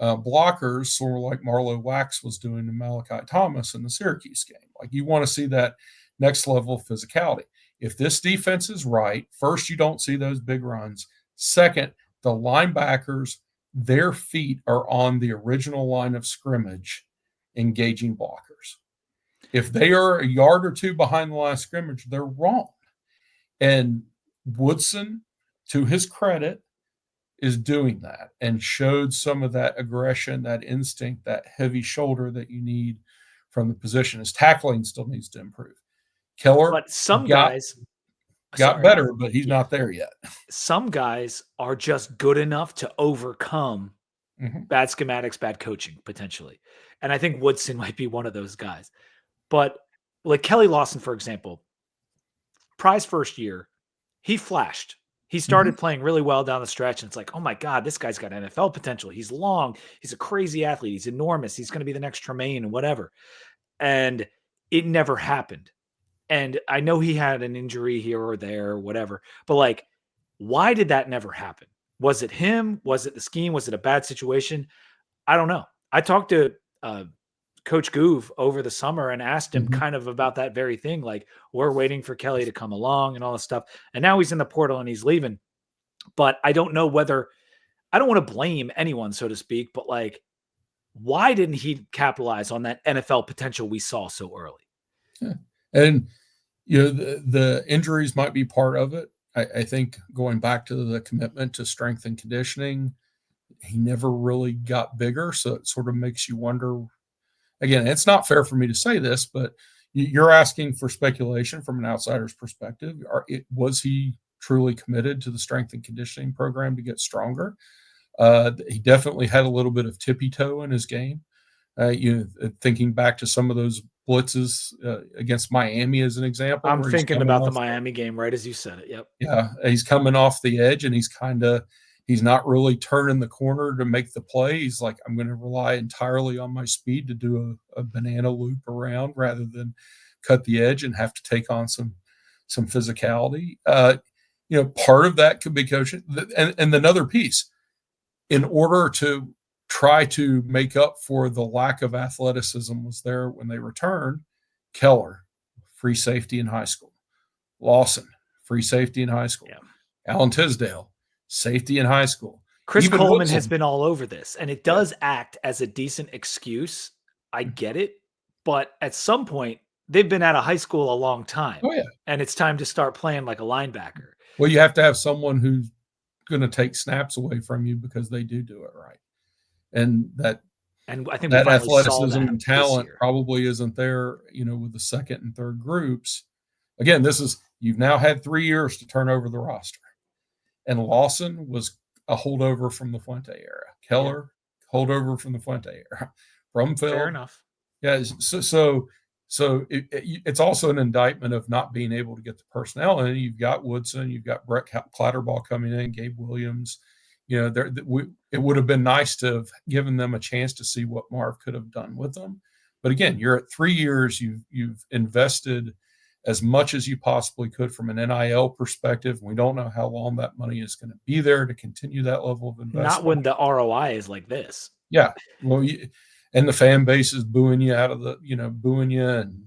blockers, sort of like Marlo Wax was doing to Malachi Thomas in the Syracuse game. Like, you want to see that next level of physicality. If this defense is right, first, you don't see those big runs. Second, the linebackers, their feet are on the original line of scrimmage engaging blockers. If they are a yard or two behind the line of scrimmage, they're wrong. And Woodson, to his credit, is doing that and showed some of that aggression, that instinct, that heavy shoulder that you need from the position. His tackling still needs to improve. Keller, but some guys got better, but he's not there yet. Some guys are just good enough to overcome bad schematics, bad coaching, potentially. And I think Woodson might be one of those guys. But like Kelly Lawson, for example, Pry's first year, he flashed. He started playing really well down the stretch, and it's like, oh my God, this guy's got NFL potential. He's long. He's a crazy athlete. He's enormous. He's going to be the next Tremaine and whatever. And it never happened. And I know he had an injury here or there or whatever, but like, why did that never happen? Was it him? Was it the scheme? Was it a bad situation? I don't know. I talked to Coach Goove over the summer and asked him kind of about that very thing. Like, we're waiting for Kelly to come along and all this stuff. And now he's in the portal and he's leaving. But I don't know whether, I don't want to blame anyone, so to speak, but like, why didn't he capitalize on that NFL potential we saw so early? Yeah. And, the injuries might be part of it. I think going back to the commitment to strength and conditioning, he never really got bigger. So it sort of makes you wonder. Again, it's not fair for me to say this, but you're asking for speculation from an outsider's perspective. Was he truly committed to the strength and conditioning program to get stronger? He definitely had a little bit of tippy toe in his game. Thinking back to some of those blitzes against Miami as an example. I'm thinking about the Miami game right as you said it. Yep. Yeah, he's coming off the edge and he's not really turning the corner to make the play. He's like, I'm going to rely entirely on my speed to do a banana loop around rather than cut the edge and have to take on some physicality. Part of that could be coaching. And another piece, in order to try to make up for the lack of athleticism was there when they returned, Keller, free safety in high school. Lawson, free safety in high school. Yeah. Alan Tisdale, safety in high school. Chris Coleman Woodson has been all over this, and it does act as a decent excuse. I get it, but at some point, they've been out of high school a long time. Oh, yeah. And it's time to start playing like a linebacker. Well, you have to have someone who's going to take snaps away from you because they do it right. And I think that athleticism and talent probably isn't there, with the second and third groups. Again, you've now had 3 years to turn over the roster. And Lawson was a holdover from the Fuente era. Keller, holdover from the Fuente era. Brumfield. Fair enough. Yeah. So it's also an indictment of not being able to get the personnel in. You've got Woodson, you've got Brett Clatterball coming in, Gabe Williams. It would have been nice to have given them a chance to see what Marve could have done with them. But again, you're at 3 years. You've invested as much as you possibly could from an NIL perspective. We don't know how long that money is going to be there to continue that level of investment. Not when the ROI is like this. Yeah. Well, and the fan base is booing you out of booing you and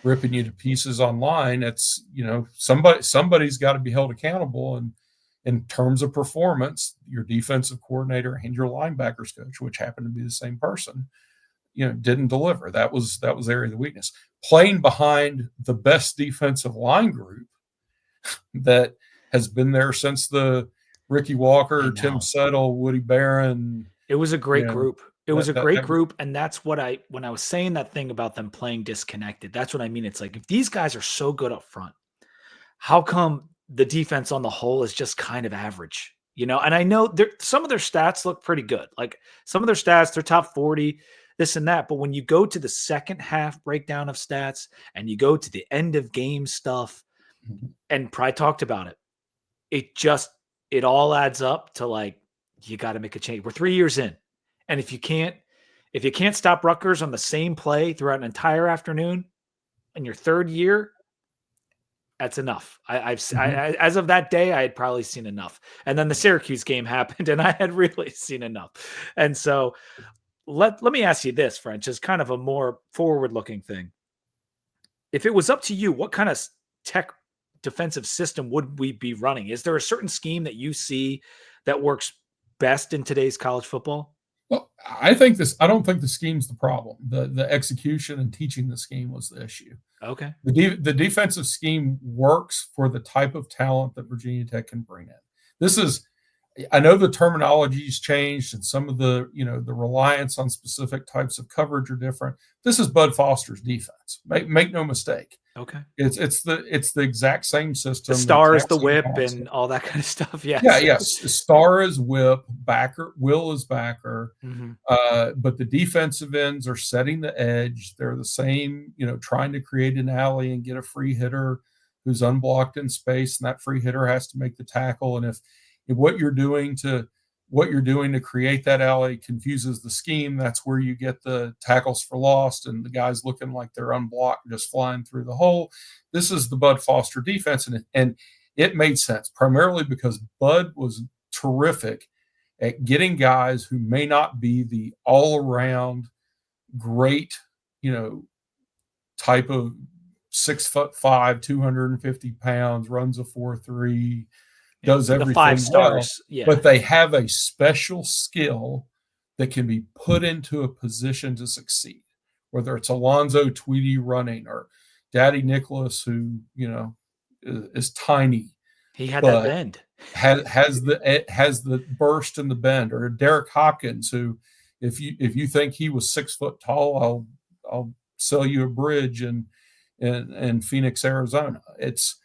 ripping you to pieces online. It's, somebody's got to be held accountable. And in terms of performance, your defensive coordinator and your linebackers coach, which happened to be the same person, didn't deliver. That was area of the weakness. Playing behind the best defensive line group that has been there since the Ricky Walker, Tim Settle, Woody Barron. It was a great group. It was a great group. And that's what when I was saying that thing about them playing disconnected, that's what I mean. It's like, if these guys are so good up front, how come the defense on the whole is just kind of average, and I know some of their stats look pretty good. Like some of their stats, they're top 40, this and that. But when you go to the second half breakdown of stats and you go to the end of game stuff, and Pry talked about it, it all adds up to like, you got to make a change. We're 3 years in. And if you can't stop Rutgers on the same play throughout an entire afternoon in your third year, that's enough. As of that day, I had probably seen enough. And then the Syracuse game happened, and I had really seen enough. And so let me ask you this, French, as kind of a more forward-looking thing. If it was up to you, what kind of tech defensive system would we be running? Is there a certain scheme that you see that works best in today's college football? Well, I don't think the scheme's the problem. The execution and teaching the scheme was the issue. Okay. The defensive scheme works for the type of talent that Virginia Tech can bring in. I know the terminology's changed and some of the reliance on specific types of coverage are different. This is Bud Foster's defense. Make no mistake. Okay. It's the exact same system. The star is the whip and all that kind of stuff. Yes. Yeah. Yes. Star is whip, Will is backer. Mm-hmm. But the defensive ends are setting the edge. They're the same, trying to create an alley and get a free hitter who's unblocked in space, and that free hitter has to make the tackle. And if what you're doing to create that alley confuses the scheme, that's where you get the tackles for lost and the guys looking like they're unblocked, just flying through the hole. This is the Bud Foster defense, and it made sense primarily because Bud was terrific at getting guys who may not be the all-around great, type of 6'5", 250 pounds, runs a 4.3, does everything the 5 stars, well, yeah. But they have a special skill that can be put into a position to succeed, whether it's Alonzo Tweedy running or Daddy Nicholas, who is tiny. He had that bend. Has the burst and the bend, or Derek Hopkins, who, if you think he was 6 foot tall, I'll sell you a bridge in Phoenix, Arizona. It's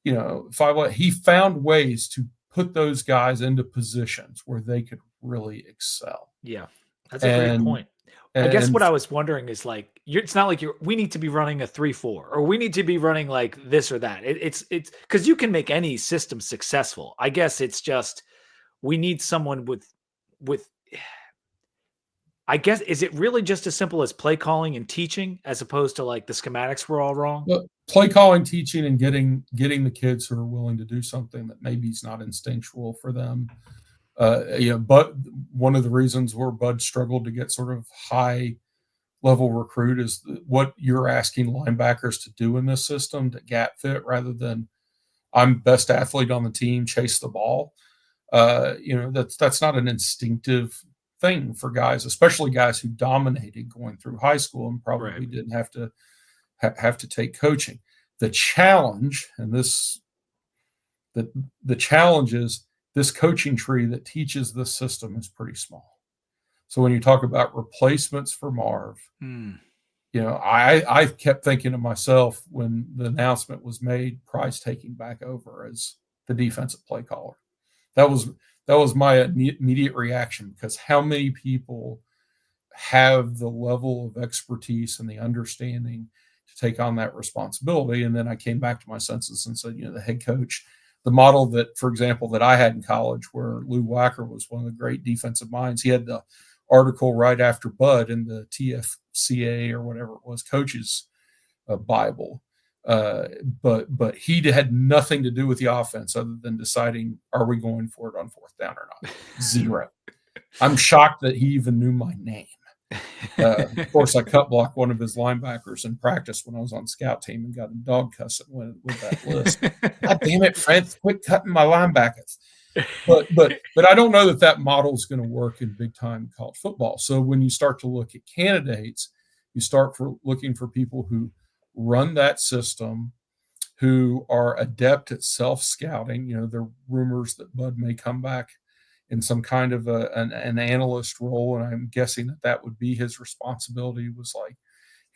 he found ways to put those guys into positions where they could really excel. Yeah, that's a great point. I guess what I was wondering is like, it's not like we need to be running a 3-4 or we need to be running like this or that. It's because you can make any system successful. I guess it's just we need someone with. I guess, is it really just as simple as play calling and teaching as opposed to like the schematics were all wrong? Well, play calling, teaching, and getting the kids who are willing to do something that maybe is not instinctual for them. But one of the reasons where Bud struggled to get sort of high level recruit is what you're asking linebackers to do in this system, to gap fit rather than I'm best athlete on the team, chase the ball. That's not an instinctive thing for guys, especially guys who dominated going through high school and probably didn't have to take coaching. The challenge, and the challenge is this coaching tree that teaches this system is pretty small. So when you talk about replacements for Marve, I kept thinking to myself when the announcement was made, Pry's taking back over as the defensive play caller. That was my immediate reaction, because how many people have the level of expertise and the understanding to take on that responsibility? And then I came back to my senses and said, the head coach, the model that, for example, that I had in college, where Lou Wacker was one of the great defensive minds. He had the article right after Bud in the TFCA or whatever it was, coaches Bible. But he had nothing to do with the offense other than deciding, are we going for it on fourth down or not? Zero. I'm shocked that he even knew my name. Of course, I cut blocked one of his linebackers in practice when I was on scout team and got a dog cussing with that list. God damn it, Fred, quit cutting my linebackers. But I don't know that model is going to work in big time college football. So when you start to look at candidates, you start looking for people who run that system, who are adept at self-scouting. There are rumors that Bud may come back in some kind of an analyst role, and I'm guessing that would be his responsibility, was like,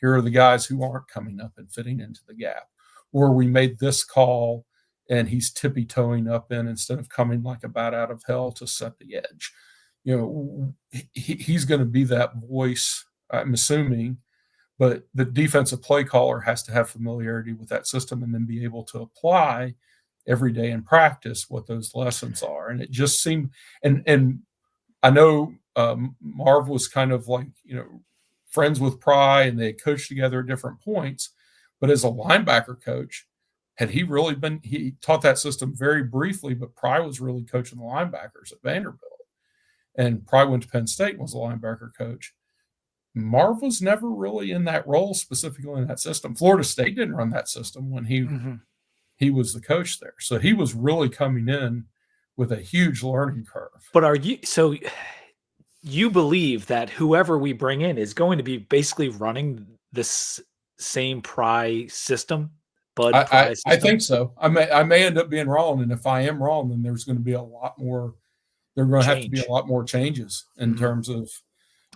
here are the guys who aren't coming up and fitting into the gap. Or we made this call and he's tippy-toeing up in instead of coming like a bat out of hell to set the edge. He's going to be that voice, I'm assuming, but the defensive play caller has to have familiarity with that system and then be able to apply every day in practice what those lessons are. And it just seemed, and I know Marve was kind of like, friends with Pry, and they coached together at different points. But as a linebacker coach, he taught that system very briefly, but Pry was really coaching the linebackers at Vanderbilt. And Pry went to Penn State and was a linebacker coach. Marve was never really in that role specifically in that system. Florida State didn't run that system when he was the coach there. So he was really coming in with a huge learning curve. But you believe that whoever we bring in is going to be basically running this same Pry system? I think so. I may end up being wrong, and if I am wrong, then there's going to be a lot more. There are going to have to be a lot more changes in terms of.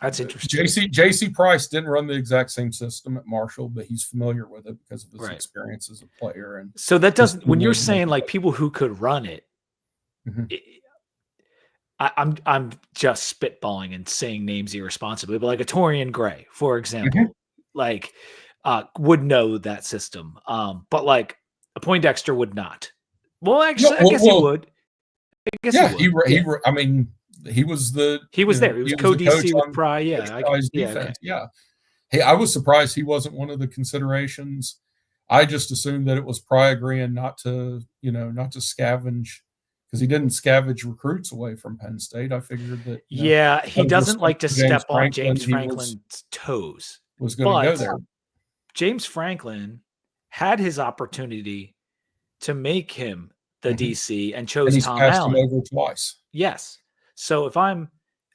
That's interesting. JC Price didn't run the exact same system at Marshall, but he's familiar with it because of his experience as a player. And so that doesn't. When you're saying like people who could run it, I'm just spitballing and saying names irresponsibly, but like a Torian Gray, for example, would know that system. But like a Poindexter would not. Well, actually, I guess he would. He I mean, he was there. He was co-DC with Pry. Yeah. Hey, I was surprised he wasn't one of the considerations. I just assumed that it was Pry agreeing not to scavenge, because he didn't scavenge recruits away from Penn State. I figured that. He doesn't like to step on James Franklin's toes. Was going to go there. James Franklin had his opportunity to make him the DC and chose Tom Allen. Him over twice. Yes. So if I'm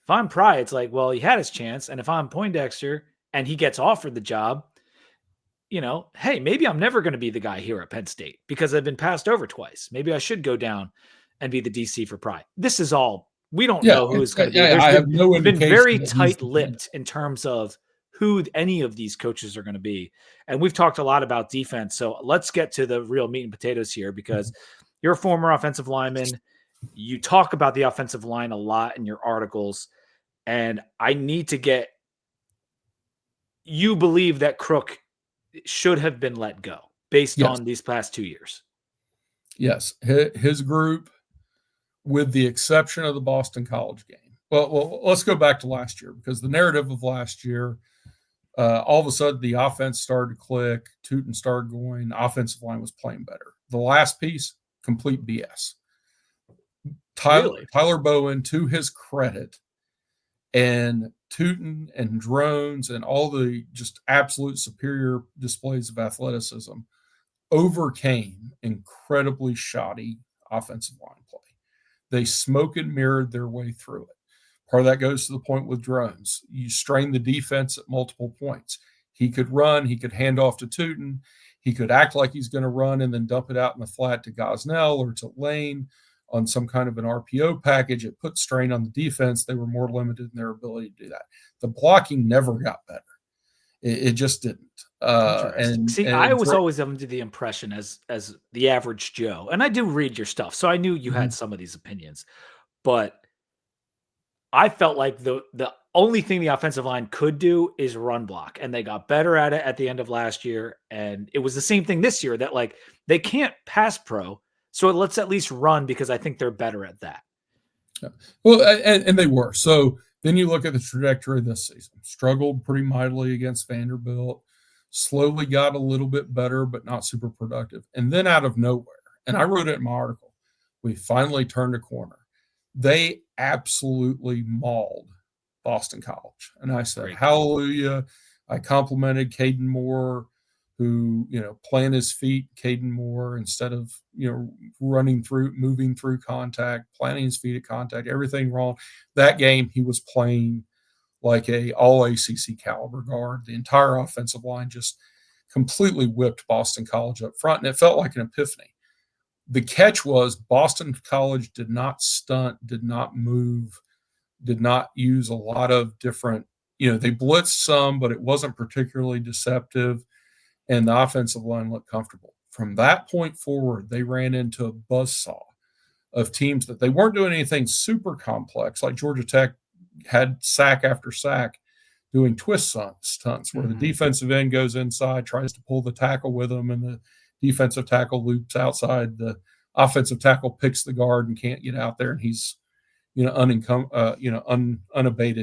Pry, it's like, well, he had his chance. And if I'm Poindexter and he gets offered the job, hey, maybe I'm never going to be the guy here at Penn State because I've been passed over twice. Maybe I should go down and be the DC for Pry. This is all, we don't know who it's going to be. I have no indication. Been very tight-lipped in terms of who any of these coaches are going to be. And we've talked a lot about defense. So let's get to the real meat and potatoes here, because you're a former offensive lineman. You talk about the offensive line a lot in your articles, and I need to get, you believe that Crook should have been let go based on these past 2 years. Yes. His group, with the exception of the Boston College game. Well, let's go back to last year, because the narrative of last year, all of a sudden the offense started to click, Tootin started going, offensive line was playing better. The last piece, complete BS. Tyler Bowen, to his credit, and Tootin and drones and all the just absolute superior displays of athleticism overcame incredibly shoddy offensive line play. They smoke and mirrored their way through it. Part of that goes to the point with drones. You strain the defense at multiple points. He could run. He could hand off to Tootin. He could act like he's going to run and then dump it out in the flat to Gosnell or to Lane on some kind of an RPO package. It put strain on the defense. They were more limited in their ability to do that. The blocking never got better. It just didn't. I was always under the impression as the average Joe, and I do read your stuff, so I knew you had some of these opinions, but I felt like the only thing the offensive line could do is run block, and they got better at it at the end of last year. And it was the same thing this year, that like they can't pass pro, so let's at least run, because I think they're better at that. Yeah. Well, and they were. So then you look at the trajectory of this season. Struggled pretty mightily against Vanderbilt, slowly got a little bit better, but not super productive. And then out of nowhere, and I wrote it in my article, we finally turned a corner. They absolutely mauled Boston College. And I said, hallelujah. I complimented Caden Moore, who, plant his feet, Caden Moore, instead of, moving through contact, planting his feet at contact, everything wrong. That game, he was playing like a all ACC caliber guard. The entire offensive line just completely whipped Boston College up front, and it felt like an epiphany. The catch was Boston College did not stunt, did not move, did not use a lot of different, they blitzed some, but it wasn't particularly deceptive, and the offensive line looked comfortable. from that point forward, they ran into a buzzsaw of teams that they weren't doing anything super complex. Like Georgia Tech had sack after sack doing twist stunts where the defensive end goes inside, tries to pull the tackle with them, and the defensive tackle loops outside. The offensive tackle picks the guard and can't get out there, and he's unabated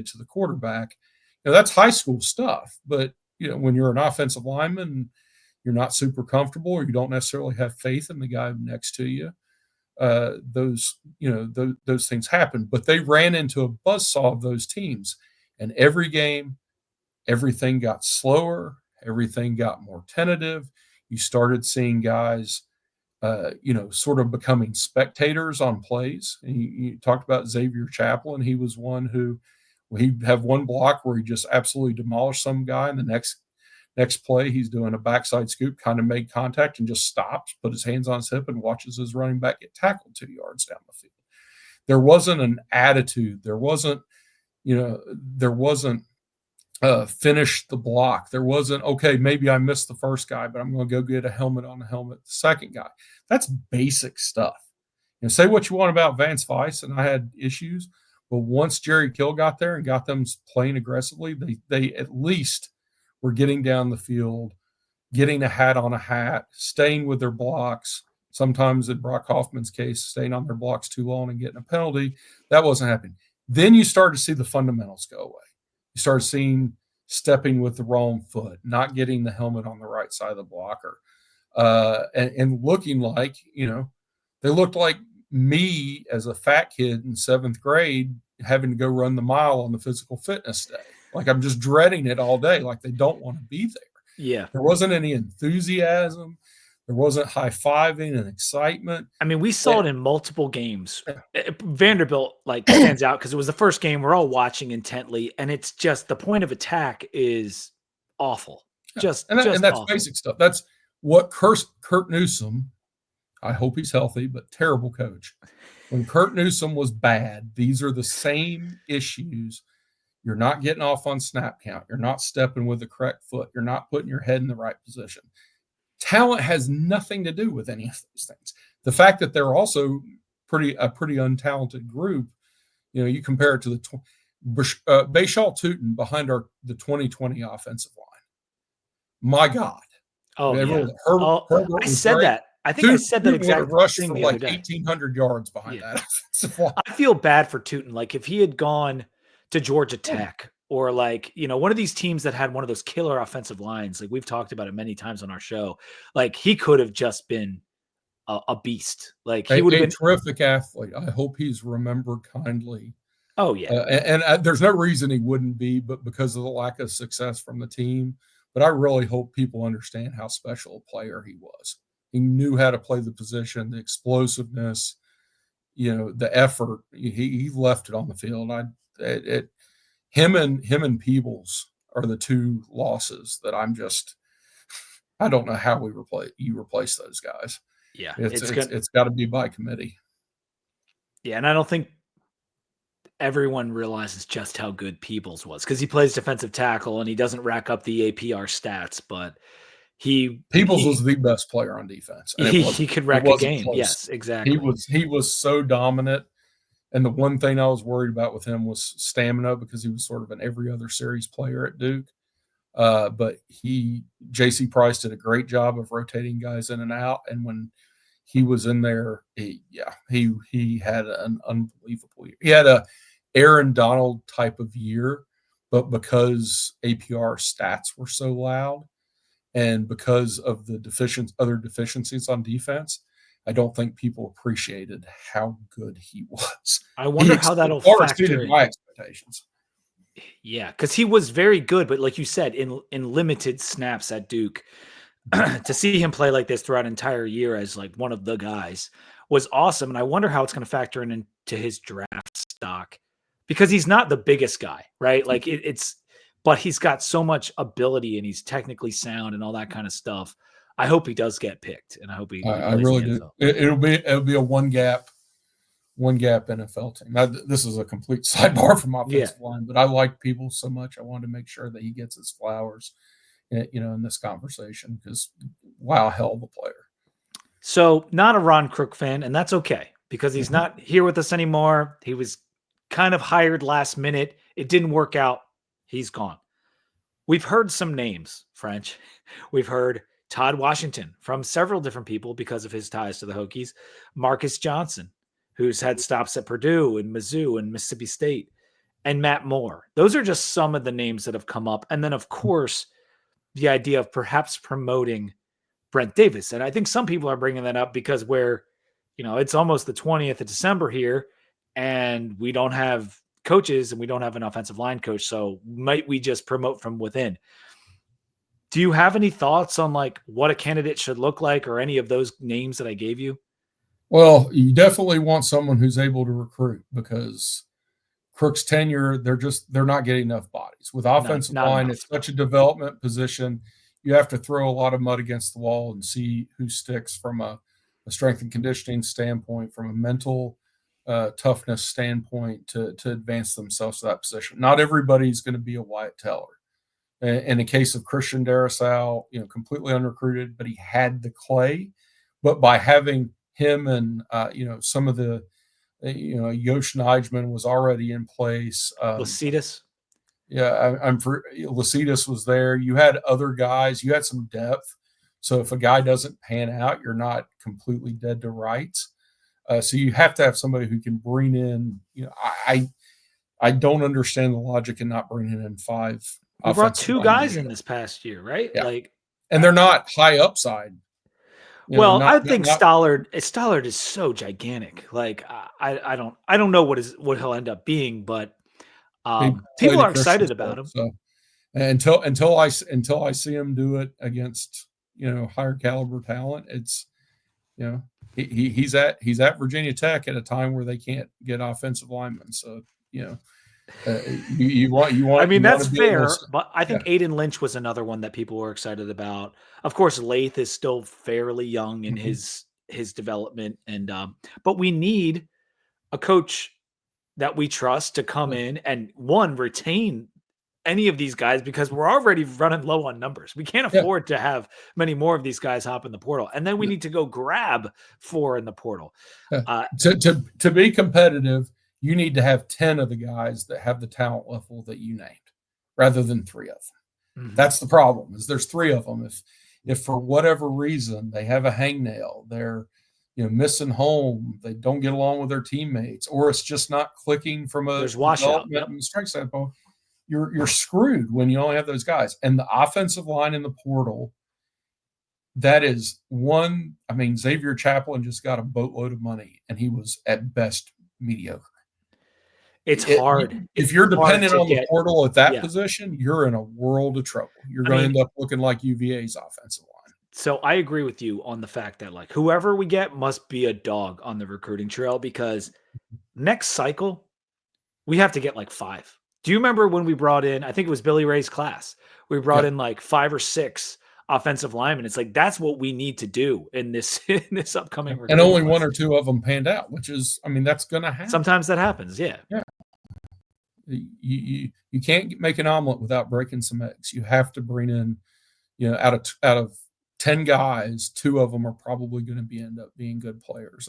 to the quarterback. That's high school stuff. But when you're an offensive lineman, you're not super comfortable, or you don't necessarily have faith in the guy next to you. Those things happen. But they ran into a buzzsaw of those teams, and every game, everything got slower, everything got more tentative. You started seeing guys, sort of becoming spectators on plays. And you talked about Xavier Chaplin. He was one who he'd have one block where he just absolutely demolished some guy, and the next play he's doing a backside scoop, kind of made contact and just stops, put his hands on his hip, and watches his running back get tackled 2 yards down the field. There wasn't an attitude. There wasn't finish the block. There wasn't, okay, maybe I missed the first guy, but I'm going to go get a helmet on the helmet the second guy. That's basic stuff. Say what you want about Vance Weiss, and I had issues, but once Jerry Kill got there and got them playing aggressively, they at least were getting down the field, getting a hat on a hat, staying with their blocks. Sometimes in Brock Hoffman's case, staying on their blocks too long and getting a penalty. That wasn't happening. Then you started to see the fundamentals go away. You started seeing stepping with the wrong foot, not getting the helmet on the right side of the blocker, and looking like, they looked like me as a fat kid in 7th grade having to go run the mile on the physical fitness day. Like I'm just dreading it all day, like they don't want to be there. Yeah. There wasn't any enthusiasm. There wasn't high-fiving and excitement. I mean, we saw it in multiple games. Vanderbilt stands out because it was the first game we're all watching intently, and it's just the point of attack is awful. Just that's awful. Basic stuff. That's what Kurt Newsom, I hope he's healthy, but terrible coach. When Kurt Newsom was bad, these are the same issues. You're not getting off on snap count. You're not stepping with the correct foot. You're not putting your head in the right position. Talent has nothing to do with any of those things. The fact that they're also a pretty untalented group, you compare it to the Bashaw Tootin behind the 2020 offensive line. My God. Oh, yeah. Herbert I said great. That. I think I said that exact rushed thing for the like other day. 1,800 yards behind that offensive line. I feel bad for Tootin. Like if he had gone to Georgia Tech or one of these teams that had one of those killer offensive lines, like we've talked about it many times on our show, like he could have just been a beast. Like he would have been a terrific athlete. I hope he's remembered kindly. Oh yeah. And there's no reason he wouldn't be, but because of the lack of success from the team. But I really hope people understand how special a player he was. He knew how to play the position, the explosiveness, the effort. He left it on the field. Him and Peebles are the two losses that I don't know how you replace those guys. Yeah, it's got to be by committee. Yeah, and I don't think everyone realizes just how good Peebles was because he plays defensive tackle and he doesn't rack up the APR stats, but Peebles was the best player on defense. He could wreck a game. Close. Yes, exactly. He was so dominant. And the one thing I was worried about with him was stamina because he was sort of an every other series player at Duke. But J.C. Price did a great job of rotating guys in and out. And when he was in there, he had an unbelievable year. He had a Aaron Donald type of year, but because APR stats were so loud and because of the other deficiencies on defense, I don't think people appreciated how good he was. I wonder how that'll factor in my expectations. Yeah, because he was very good, but like you said, in limited snaps at Duke, to see him play like this throughout an entire year as like one of the guys was awesome. And I wonder how it's going to factor into his draft stock because he's not the biggest guy, right? Like but he's got so much ability and he's technically sound and all that kind of stuff. I hope he does get picked, and I hope he. I really do. It'll be a one gap NFL team. Now, this is a complete sidebar from offensive line, but I like people so much. I wanted to make sure that he gets his flowers, in this conversation because wow, hell of a player. So, not a Ron Crook fan, and that's okay because he's not here with us anymore. He was kind of hired last minute. It didn't work out. He's gone. We've heard some names, French. We've heard Todd Washington from several different people because of his ties to the Hokies. Marcus Johnson, who's had stops at Purdue and Mizzou and Mississippi State, and Matt Moore. Those are just some of the names that have come up. And then, of course, the idea of perhaps promoting Brent Davis. And I think some people are bringing that up because it's almost the 20th of December here and we don't have coaches and we don't have an offensive line coach. So might we just promote from within? Do you have any thoughts on like what a candidate should look like or any of those names that I gave you? Well, you definitely want someone who's able to recruit because Crook's tenure, they're not getting enough bodies. With offensive line, enough. It's such a development position. You have to throw a lot of mud against the wall and see who sticks from a strength and conditioning standpoint, from a mental toughness standpoint to advance themselves to that position. Not everybody's going to be a Wyatt Teller. In the case of Christian Darrisaw, completely unrecruited, but he had the clay. But by having him and some of the Yosh Nijman was already in place. Lacitus. Yeah, I'm for Lacitus was there. You had other guys. You had some depth. So if a guy doesn't pan out, you're not completely dead to rights. So you have to have somebody who can bring in. I don't understand the logic in not bringing in 5. We brought 2 guys in this past year, right? Yeah. And they're not high upside. I think Stollard is so gigantic. Like I don't know what he'll end up being, but people are excited about him. So until I see him do it against higher caliber talent, it's he's at Virginia Tech at a time where they can't get offensive linemen. So you want. I mean, that's fair, but I think Aiden Lynch was another one that people were excited about. Of course, Lath is still fairly young in his development, and but we need a coach that we trust to come in and retain any of these guys because we're already running low on numbers. We can't afford to have many more of these guys hop in the portal, and then we need to go grab 4 in the portal. To be competitive, you need to have 10 of the guys that have the talent level that you named rather than 3 of them. Mm-hmm. That's the problem is there's 3 of them. If for whatever reason they have a hangnail, they're missing home, they don't get along with their teammates, or it's just not clicking from a development and strength standpoint, you're screwed when you only have those guys. And the offensive line in the portal, that is one. I mean, Xavier Chaplin just got a boatload of money, and he was at best mediocre. It's hard. If you're dependent on the portal at that position, you're in a world of trouble. You're going to end up looking like UVA's offensive line. So I agree with you on the fact that like whoever we get must be a dog on the recruiting trail because next cycle we have to get like 5. Do you remember when we brought in, I think it was Billy Ray's class, we brought in like 5 or 6 offensive linemen. It's like, that's what we need to do in this upcoming recruiting. And only 1 or 2 of them panned out, which is, I mean, that's going to happen. Sometimes that happens. Yeah. You can't make an omelet without breaking some eggs. You have to bring in, out of 10 guys, 2 of them are probably going to end up being good players.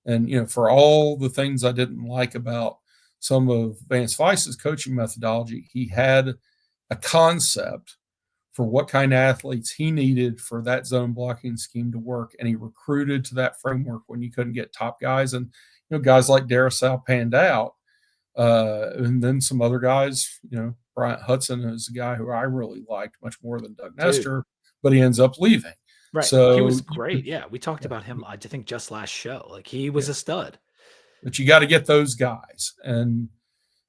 And for all the things I didn't like about some of Vance Weiss's coaching methodology, he had a concept for what kind of athletes he needed for that zone blocking scheme to work. And he recruited to that framework when you couldn't get top guys. And, guys like Darrisaw panned out. And then some other guys, Bryant Hudson is a guy who I really liked much more than Doug Nestor, but he ends up leaving. Right. So he was great. Yeah. We talked about him, I think, just last show. Like he was a stud. But you got to get those guys, and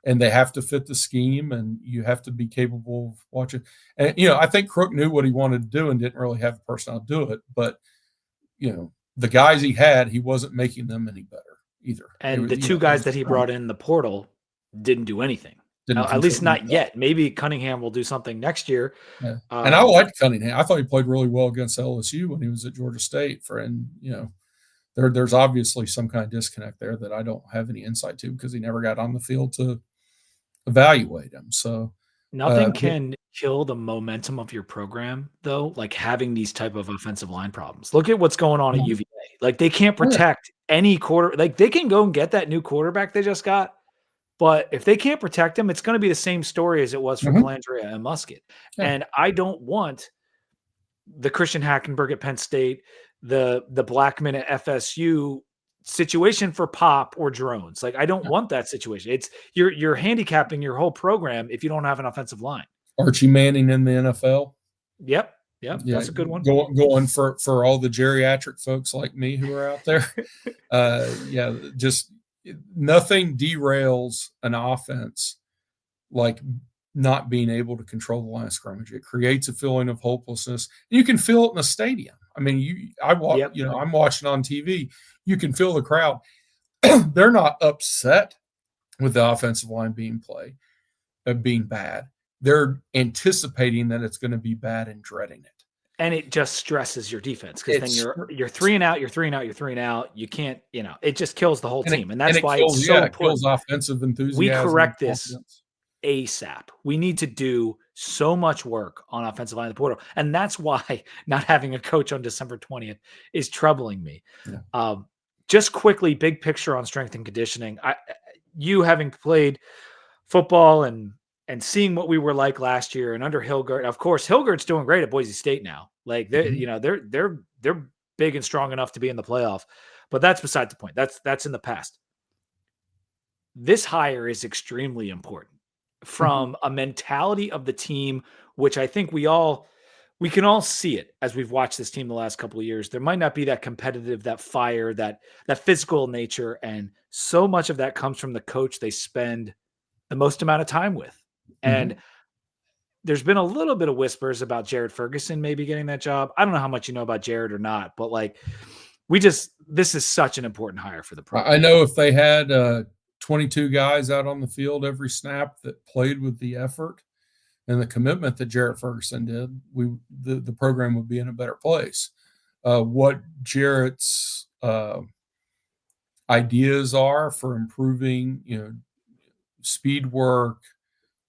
they have to fit the scheme, and you have to be capable of watching. And I think Crook knew what he wanted to do and didn't really have the personnel to do it. But the guys he had, he wasn't making them any better either. And the 2 guys that he brought in the portal didn't do anything. At least not yet. Maybe Cunningham will do something next year. Yeah. And I liked Cunningham. I thought he played really well against LSU when he was at Georgia State. There's obviously some kind of disconnect there that I don't have any insight to because he never got on the field to evaluate him. So nothing can kill the momentum of your program, though, like having these type of offensive line problems. Look at what's going on at UVA. Like, they can't Oh, yeah. protect any quarter. Like, they can go and get that new quarterback they just got, but if they can't protect him, it's going to be the same story as it was for Mhm. Calandria and Musket. Yeah. And I don't want the Christian Hackenberg at Penn State, the Blackman at FSU situation for Pop or drones. Like, I don't Yeah. want that situation. It's you're handicapping your whole program if you don't have an offensive line. Archie Manning in the NFL. Yep. Yep. Yeah, That's a good one. going for all the geriatric folks like me who are out there. Yeah, just nothing derails an offense like not being able to control the line of scrimmage. It creates a feeling of hopelessness. You can feel it in the stadium. I mean, Yep. I'm watching on TV. You can feel the crowd. They're not upset with the offensive line being bad. They're anticipating that it's going to be bad and dreading it. And it just stresses your defense because then you're 3 and out, you're 3 and out, you're 3 and out. You can't, it just kills the whole team. And that's why it's so important. Kills offensive enthusiasm. We correct this ASAP. We need to do so much work on offensive line in the portal. And that's why not having a coach on December 20th is troubling me. Yeah. Just quickly, big picture on strength and conditioning. You having played football and seeing what we were like last year and under Hilgert, of course, Hilgert's doing great at Boise State now. Like they're big and strong enough to be in the playoff, but that's beside the point. That's in the past. This hire is extremely important from a mentality of the team, which I think we can all see it as we've watched this team the last couple of years. There might not be that competitive, that fire, that physical nature. And so much of that comes from the coach they spend the most amount of time with. And there's been a little bit of whispers about Jared Ferguson maybe getting that job. I don't know how much you know about Jared or not, but like this is such an important hire for the program. I know if they had 22 guys out on the field every snap that played with the effort and the commitment that Jarrett Ferguson did, the program would be in a better place. What Jarrett's ideas are for improving, speed work,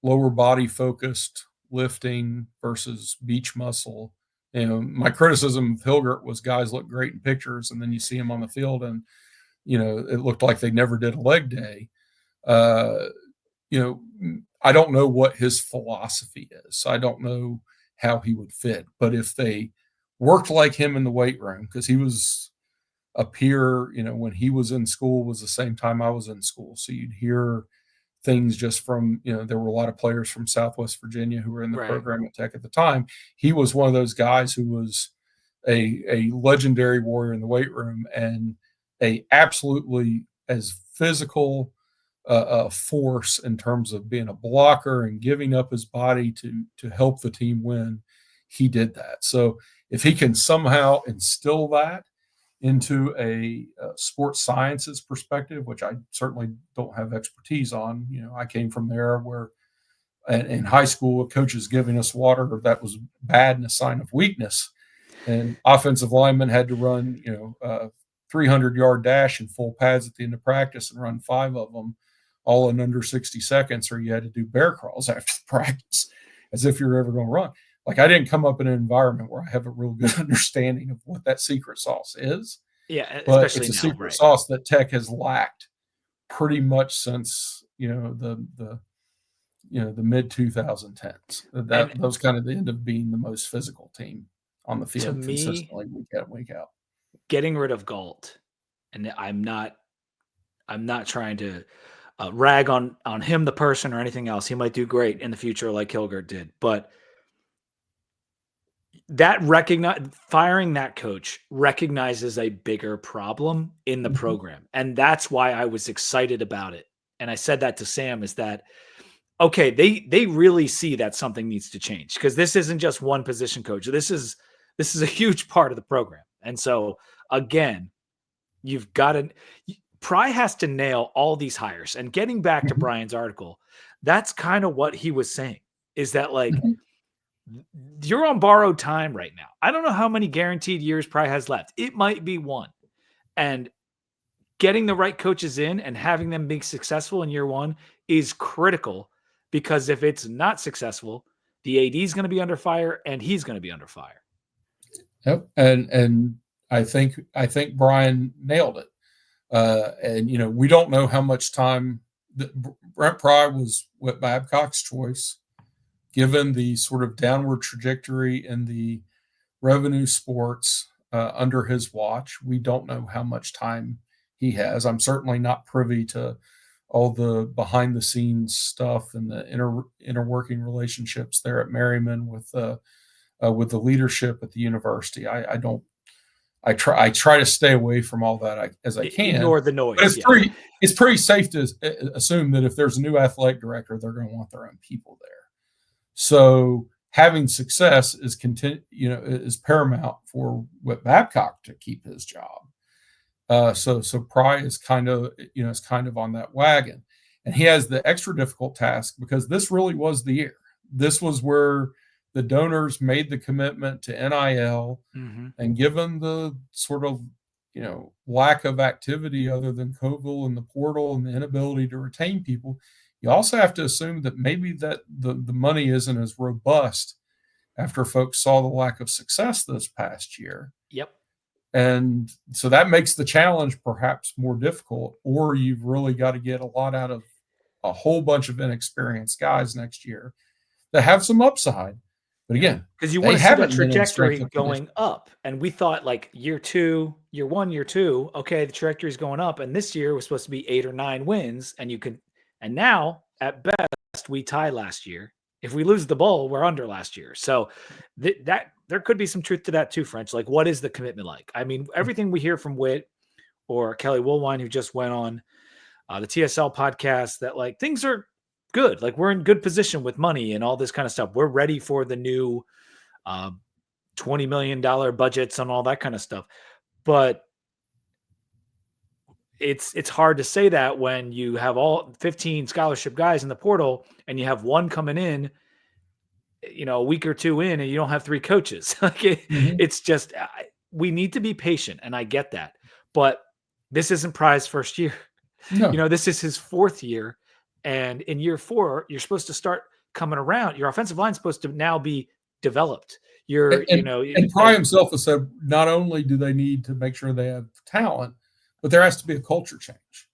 lower body focused lifting versus beach muscle. My criticism of Hilgert was guys look great in pictures, and then you see him on the field, and it looked like they never did a leg day. I don't know what his philosophy is. I don't know how he would fit. But if they worked like him in the weight room, because he was a peer, when he was in school was the same time I was in school. So you'd hear things just from, there were a lot of players from Southwest Virginia who were in the program at Tech at the time. He was one of those guys who was a legendary warrior in the weight room and a absolutely as physical force in terms of being a blocker and giving up his body to help the team win. He did that. So if he can somehow instill that into a sports sciences perspective, which I certainly don't have expertise on. I came from there where in high school, a coach is giving us water that was bad and a sign of weakness. And offensive linemen had to run, 300-yard dash in full pads at the end of practice and run 5 of them all in under 60 seconds, or you had to do bear crawls after the practice as if you're ever going to run. Like, I didn't come up in an environment where I have a real good understanding of what that secret sauce is. Yeah, but especially it's a now, secret sauce that Tech has lacked pretty much since the mid 2010s. Those kind of end up being the most physical team on the field consistently week in, week out. Getting rid of Galt, and I'm not trying to rag on him, the person, or anything else. He might do great in the future, like Hilgert did, but firing that coach recognizes a bigger problem in the program. And that's why I was excited about it. And I said that to Sam, is that, okay, they really see that something needs to change, because this isn't just one position coach. This is a huge part of the program. And so again, you've got to, Pry has to nail all these hires. And getting back to Brian's article, that's kind of what he was saying, is that like, you're on borrowed time right now. I don't know how many guaranteed years Pry has left. It might be 1. And getting the right coaches in and having them be successful in year 1 is critical, because if it's not successful, the AD is going to be under fire and he's going to be under fire. Yep. And I think Brian nailed it. And we don't know how much time that Brent Pry was Whit Babcock's choice, given the sort of downward trajectory in the revenue sports under his watch. We don't know how much time he has. I'm certainly not privy to all the behind the scenes stuff and the inner working relationships there at Merriman with the leadership at the university. I don't. I try to stay away from all that as I can. Ignore the noise. But it's pretty safe to assume that if there's a new athletic director, they're going to want their own people there. So having success is is paramount for Whit Babcock to keep his job. So Pry is kind of on that wagon, and he has the extra difficult task because this really was the year. This was where the donors made the commitment to NIL, and given the sort of lack of activity other than Coville and the portal and the inability to retain people, you also have to assume that maybe that the money isn't as robust after folks saw the lack of success this past year. Yep. And so that makes the challenge perhaps more difficult, or you've really got to get a lot out of a whole bunch of inexperienced guys next year that have some upside. But again, because you want to see that trajectory going up. And we thought like year 1, year 2, okay, the trajectory is going up. And this year was supposed to be 8 or 9 wins. And now at best we tie last year. If we lose the bowl, we're under last year. So that there could be some truth to that too, French. Like, what is the commitment like? I mean, everything we hear from Whit or Kelly Woolwine, who just went on the TSL podcast, that like things are good. Like we're in good position with money and all this kind of stuff. We're ready for the new $20 million budgets and all that kind of stuff. But it's hard to say that when you have all 15 scholarship guys in the portal and you have one coming in, a week or 2 in, and you don't have 3 coaches. It's just, we need to be patient. And I get that, but this isn't Pry's first year. No. This is his 4th year. And in year 4, you're supposed to start coming around. Your offensive line is supposed to now be developed. And Pry himself has said, not only do they need to make sure they have talent, but there has to be a culture change.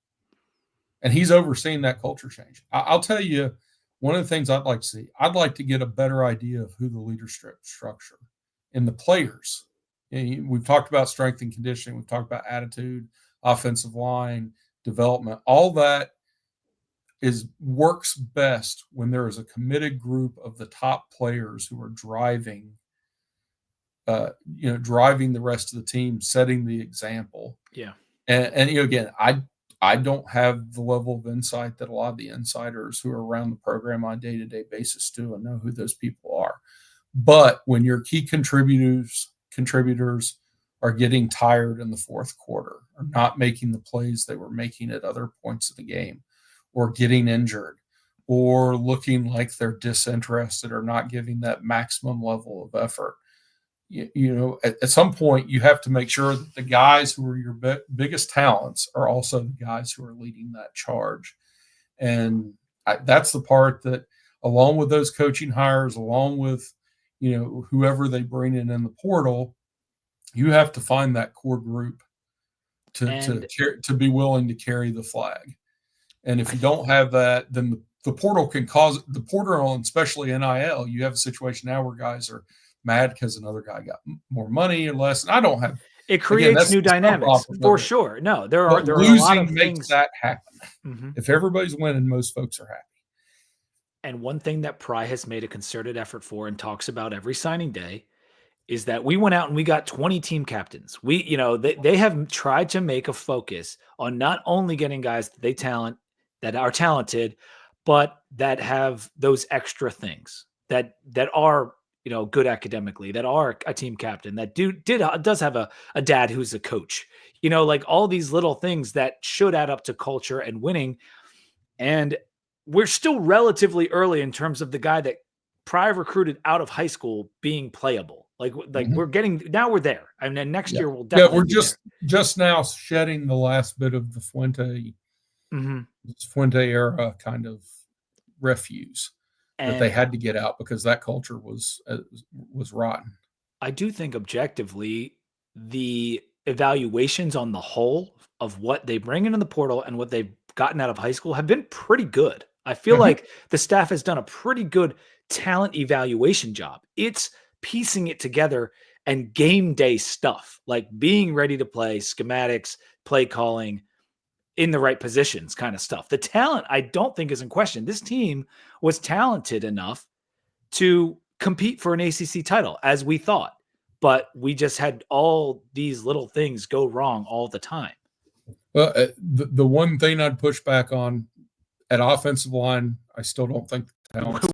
And he's overseeing that culture change. I'll tell you, one of the things I'd like to see, I'd like to get a better idea of who the leadership structure and the players. We've talked about strength and conditioning. We've talked about attitude, offensive line, development. All that works best when there is a committed group of the top players who are driving the rest of the team, setting the example. Yeah. And again, I don't have the level of insight that a lot of the insiders who are around the program on a day-to-day basis do and know who those people are. But when your key contributors are getting tired in the 4th quarter, or not making the plays they were making at other points of the game, or getting injured, or looking like they're disinterested or not giving that maximum level of effort, at some point you have to make sure that the guys who are your biggest talents are also the guys who are leading that charge. And that's the part that, along with those coaching hires, along with whoever they bring in the portal, you have to find that core group to be willing to carry the flag. And if you don't have that, then the portal can cause the portal, and especially NIL. You have a situation now where guys are mad because another guy got more money or less. And I don't have it creates new dynamics for sure. No, there are a lot of things that happen. If everybody's winning, most folks are happy. And one thing that Pry has made a concerted effort for and talks about every signing day is that we went out and we got 20 team captains. They have tried to make a focus on not only getting guys that are talented, but that have those extra things that are, good academically, that are a team captain, that does have a dad who's a coach, like all these little things that should add up to culture and winning. And we're still relatively early in terms of the guy that Pry recruited out of high school being playable. Like we're we're there. And then next year we'll definitely we're just now shedding the last bit of the Fuente era kind of refuse that they had to get out because that culture was rotten. I do think objectively the evaluations on the whole of what they bring into the portal and what they've gotten out of high school have been pretty good. I feel like the staff has done a pretty good talent evaluation job. It's piecing it together and game day stuff, like being ready to play, schematics, play calling in the right positions kind of stuff. The talent, I don't think, is in question. This team was talented enough to compete for an ACC title, as we thought, but we just had all these little things go wrong all the time. Well, the one thing I'd push back on at offensive line, I still don't think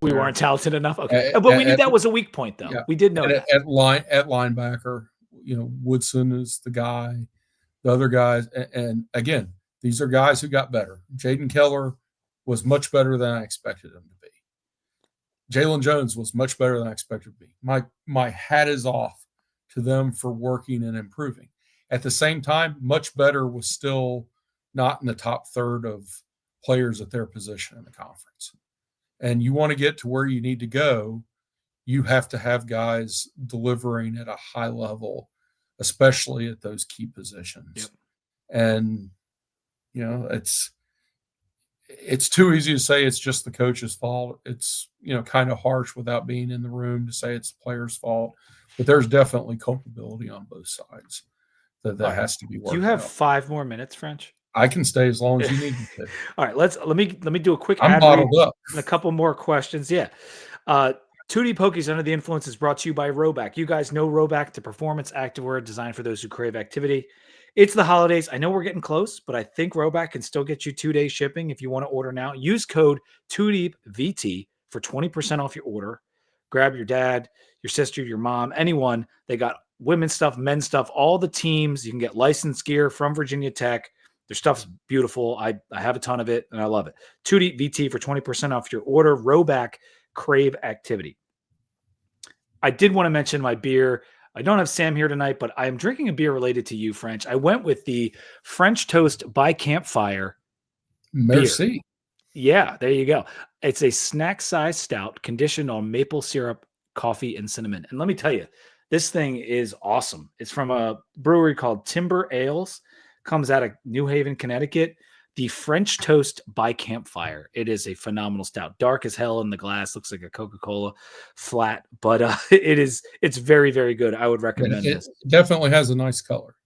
we weren't talented enough. Okay, but we knew that was a weak point, though. Yeah, we did know that. At linebacker, Woodson is the guy. The other guys, and again, these are guys who got better. Jaden Keller was much better than I expected him to be. Jalen Jones was much better than I expected to be. My hat is off to them for working and improving. At the same time, much better was still not in the top third of players at their position in the conference. And you want to get to where you need to go, you have to have guys delivering at a high level, especially at those key positions. Yep. And, it's too easy to say it's just the coach's fault. It's, kind of harsh without being in the room to say it's the player's fault. But there's definitely culpability on both sides that has to be worked out. Do you have 5 more minutes, French? I can stay as long as you need me to. All right, let me do a quick I'm bottled up. And a couple more questions. Yeah. 2D Pokies Under the Influence is brought to you by Roback. You guys know Roback, the performance activewear designed for those who crave activity. It's the holidays. I know we're getting close, but I think Roback can still get you 2-day shipping if you want to order now. Use code 2DEEPVT for 20% off your order. Grab your dad, your sister, your mom, anyone. They got women's stuff, men's stuff, all the teams. You can get licensed gear from Virginia Tech. Their stuff's beautiful. I have a ton of it, and I love it. 2DEEPVT for 20% off your order. Roback, crave activity. I did want to mention my beer. I don't have Sam here tonight, but I am drinking a beer related to you, French. I went with the French Toast by Campfire. Merci. Beer. Yeah, there you go. It's a snack-size stout conditioned on maple syrup, coffee, and cinnamon. And let me tell you, this thing is awesome. It's from a brewery called Timber Ales. Comes out of New Haven, Connecticut. The French Toast by Campfire. It is a phenomenal stout. Dark as hell in the glass. Looks like a Coca-Cola flat, but it's very, very good. I would recommend it. This. It definitely has a nice color.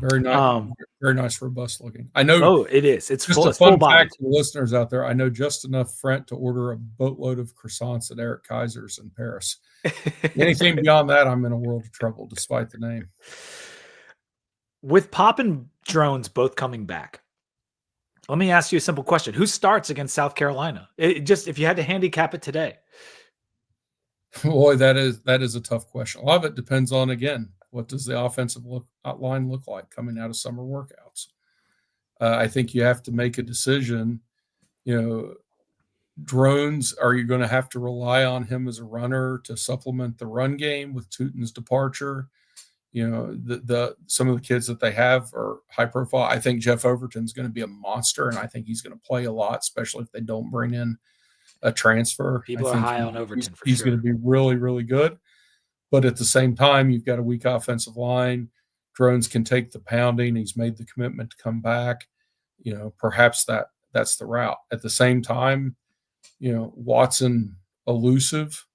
Very nice. Very nice, robust looking. I know. Oh, it is. It's just full. a It's fun full bodied. fact to the listeners out there. I know just enough Frent to order a boatload of croissants at Eric Kaiser's in Paris. Anything beyond that, I'm in a world of trouble, despite the name. With Pop and Drones both coming back, let me ask you a simple question. Who starts against South Carolina? If you had to handicap it today. Boy, that is a tough question. A lot of it depends on, again, what does the offensive line look like coming out of summer workouts? I think you have to make a decision. Drones, are you going to have to rely on him as a runner to supplement the run game with Tootin's departure? Some of the kids that they have are high profile. I think Jeff Overton's going to be a monster, and I think he's going to play a lot, especially if they don't bring in a transfer. People are high on Overton for he's sure. Going to be really, really good. But at the same time, you've got a weak offensive line. Drones can take the pounding. He's made the commitment to come back. Perhaps that's the route. At the same time, Watson elusive.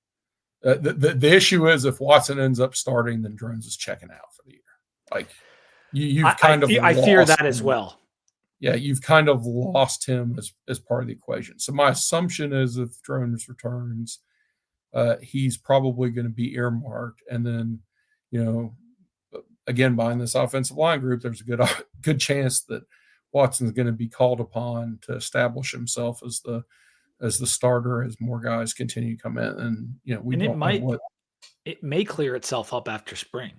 The issue is if Watson ends up starting, then Drones is checking out for the year. Like I fear that as well. Yeah, you've kind of lost him as part of the equation. So my assumption is if Drones returns, he's probably going to be earmarked. And then, again, behind this offensive line group, there's a good chance that Watson's going to be called upon to establish himself as the starter as more guys continue to come in. And, it may clear itself up after spring,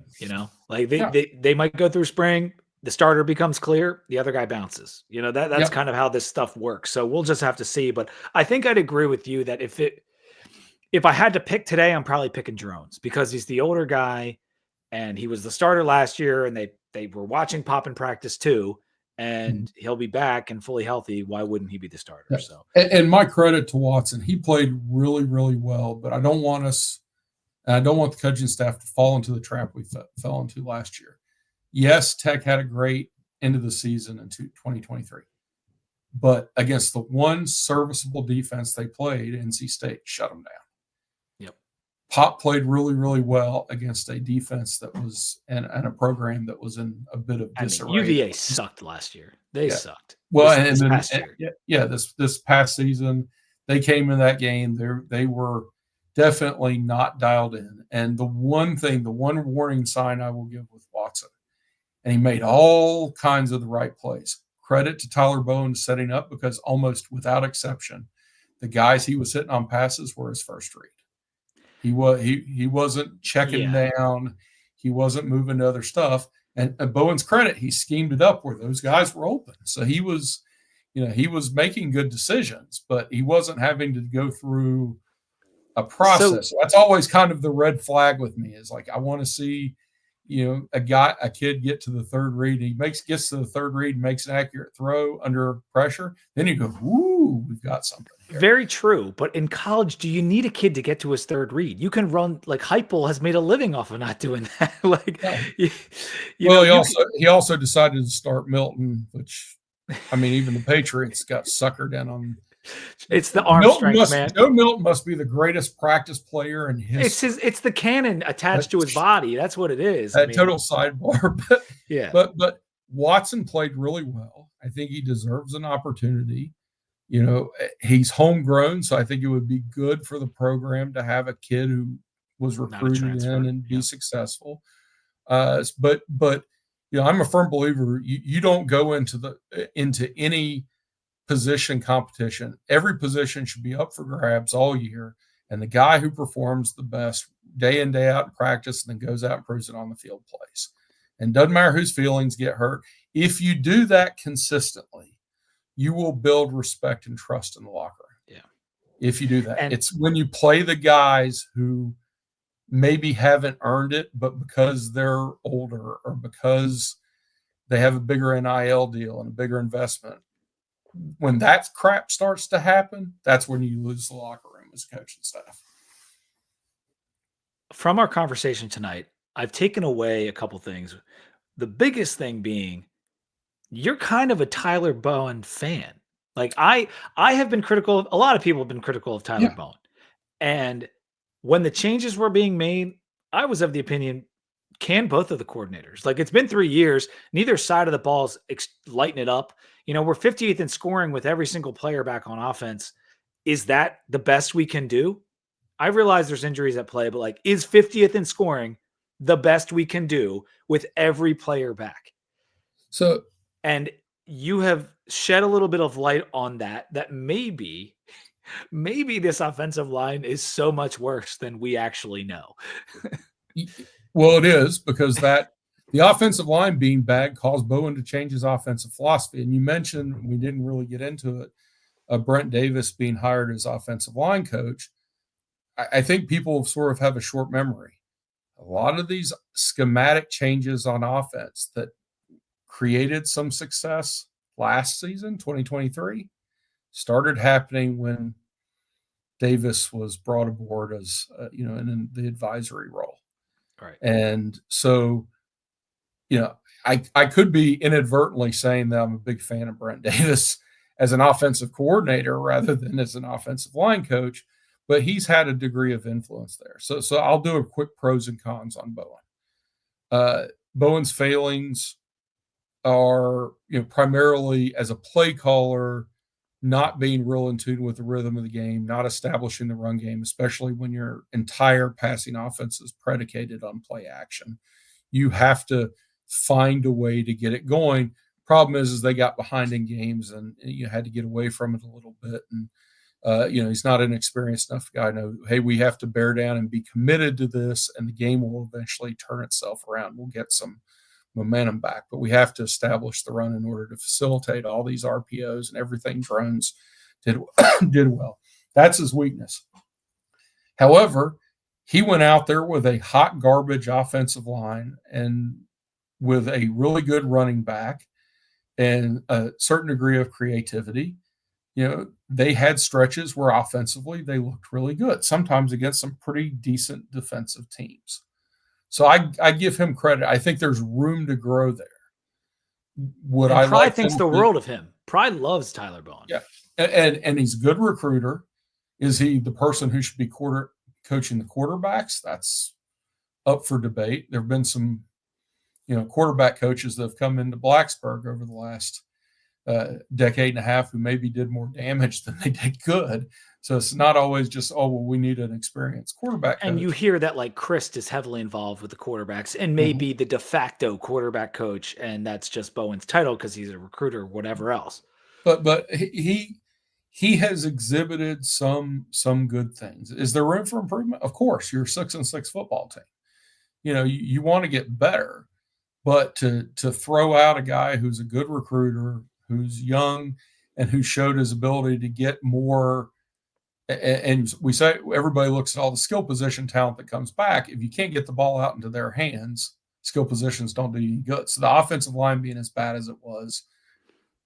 like they might go through spring. The starter becomes clear. The other guy bounces, that's kind of how this stuff works. So we'll just have to see, but I think I'd agree with you that if I had to pick today, I'm probably picking Drones because he's the older guy and he was the starter last year and they were watching Pop in practice too. And he'll be back and fully healthy. Why wouldn't he be the starter? Yeah. So, and my credit to Watson, he played really, really well. But I don't want us And I don't want the coaching staff to fall into the trap we fell into last year. Yes, Tech had a great end of the season in 2023. But against the one serviceable defense they played, NC State shut them down. Yep. Pop played really, really well against a defense that was and a program that was in a bit of disarray. UVA sucked last year. They sucked. Well, this past year. This past season, they came in that game. They were definitely not dialed in. And the one warning sign I will give with Watson, and he made all kinds of the right plays. Credit to Tyler Bowen setting up, because almost without exception, the guys he was hitting on passes were his first read. He wasn't checking down. He wasn't moving to other stuff. And Bowen's credit, he schemed it up where those guys were open. So he was making good decisions, but he wasn't having to go through a process. So that's always kind of the red flag with me, is like, I want to see, a kid get to the third read. He gets to the third read, makes an accurate throw under pressure. Then you go, "Ooh, we've got something here." Very true. But in college, do you need a kid to get to his third read? You can run, like, Heupel has made a living off of not doing that. He also decided to start Milton, which, I mean, even the Patriots got suckered in on. It's the arm strength, man. Joe Milton must be the greatest practice player in history. It's the cannon attached to his body. That's what it is. Total sidebar, but Watson played really well. I think he deserves an opportunity. He's homegrown, so I think it would be good for the program to have a kid who was recruited in and be successful. But I'm a firm believer. You don't go into any position competition. Every position should be up for grabs all year, and the guy who performs the best day in, day out in practice and then goes out and proves it on the field plays. And doesn't matter whose feelings get hurt. If you do that consistently, you will build respect and trust in the locker room. Yeah. If you do that. And it's when you play the guys who maybe haven't earned it, but because they're older or because they have a bigger NIL deal and a bigger investment, when that crap starts to happen, that's when you lose the locker room as a coach and staff. From our conversation tonight, I've taken away a couple things. The biggest thing being, you're kind of a Tyler Bowen fan. Like, I have been critical. A lot of people have been critical of Tyler Bowen. And when the changes were being made, I was of the opinion, can both of the coordinators. Like, it's been 3 years. Neither side of the ball is lighting it up. We're 58th in scoring with every single player back on offense. Is that the best we can do? I realize there's injuries at play, but, like, is 50th in scoring the best we can do with every player back? And you have shed a little bit of light on that maybe this offensive line is so much worse than we actually know. Well, it is, because the offensive line being bad caused Bowen to change his offensive philosophy. And you mentioned, we didn't really get into it, Brent Davis being hired as offensive line coach. I think people sort of have a short memory. A lot of these schematic changes on offense that created some success last season, 2023, started happening when Davis was brought aboard as, in the advisory role. Right. And so, I could be inadvertently saying that I'm a big fan of Brent Davis as an offensive coordinator rather than as an offensive line coach, but he's had a degree of influence there. So I'll do a quick pros and cons on Bowen. Bowen's failings are, primarily as a play caller, not being real in tune with the rhythm of the game, not establishing the run game, especially when your entire passing offense is predicated on play action. You have to find a way to get it going. Problem is they got behind in games, and you had to get away from it a little bit. And, he's not an experienced enough guy to know, hey, we have to bear down and be committed to this, and the game will eventually turn itself around. We'll get some momentum back, but we have to establish the run in order to facilitate all these RPOs and everything drones did well. That's his weakness. However, he went out there with a hot garbage offensive line and with a really good running back and a certain degree of creativity. they had stretches where offensively they looked really good, sometimes against some pretty decent defensive teams. So I give him credit. I think there's room to grow there. Would And I Pry like thinks him the to? world of him. Pry loves Tyler Bowen. Yeah, and he's a good recruiter. Is he the person who should be coaching the quarterbacks? That's up for debate. There have been some, quarterback coaches that have come into Blacksburg over the last decade and a half who maybe did more damage than they did good. So it's not always just, we need an experienced quarterback coach. And you hear that like Christ is heavily involved with the quarterbacks and maybe the de facto quarterback coach, and that's just Bowen's title because he's a recruiter, whatever else. But he has exhibited some good things. Is there room for improvement? Of course, you're a 6-6 football team. You want to get better, but to throw out a guy who's a good recruiter, who's young, and who showed his ability to get more. And we say everybody looks at all the skill position talent that comes back. If you can't get the ball out into their hands, skill positions don't do you any good. So the offensive line being as bad as it was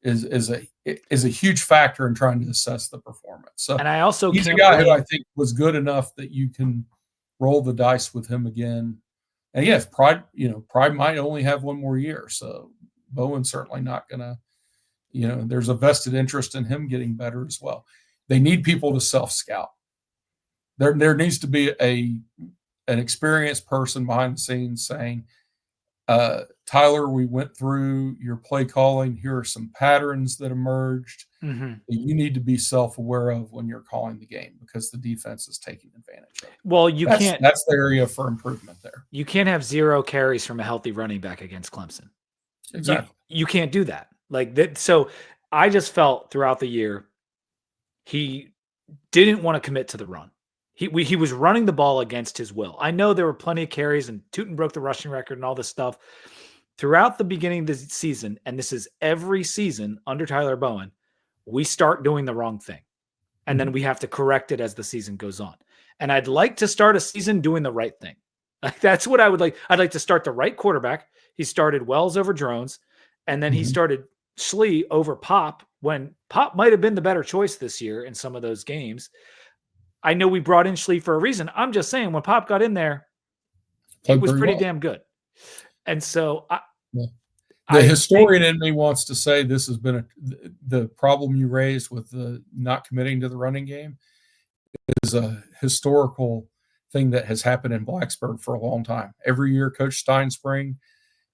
is a huge factor in trying to assess the performance. So, and I also he's a guy who I think was good enough that you can roll the dice with him again. And yes, Pride might only have one more year, so Bowen's certainly not going to. There's a vested interest in him getting better as well. They need people to self-scout. There needs to be an experienced person behind the scenes saying, Tyler, we went through your play calling. Here are some patterns that emerged that you need to be self-aware of when you're calling the game because the defense is taking advantage of it. Well, that's the area for improvement there. You can't have 0 carries from a healthy running back against Clemson. Exactly. You can't do that. Like that. So I just felt throughout the year, he didn't want to commit to the run. He was running the ball against his will. I know there were plenty of carries and Tootin broke the rushing record and all this stuff throughout the beginning of the season. And this is every season under Tyler Bowen, we start doing the wrong thing. And then we have to correct it as the season goes on. And I'd like to start a season doing the right thing. Like that's what I would like. I'd like to start the right quarterback. He started Wells over Drones. And then he started Schlee over Pop when Pop might have been the better choice this year in some of those games. I know we brought in Schlee for a reason. I'm just saying when Pop got in there, he was pretty damn good. And so the historian in me wants to say this has been the problem you raised with the not committing to the running game is a historical thing that has happened in Blacksburg for a long time. Every year, Coach Steinspring,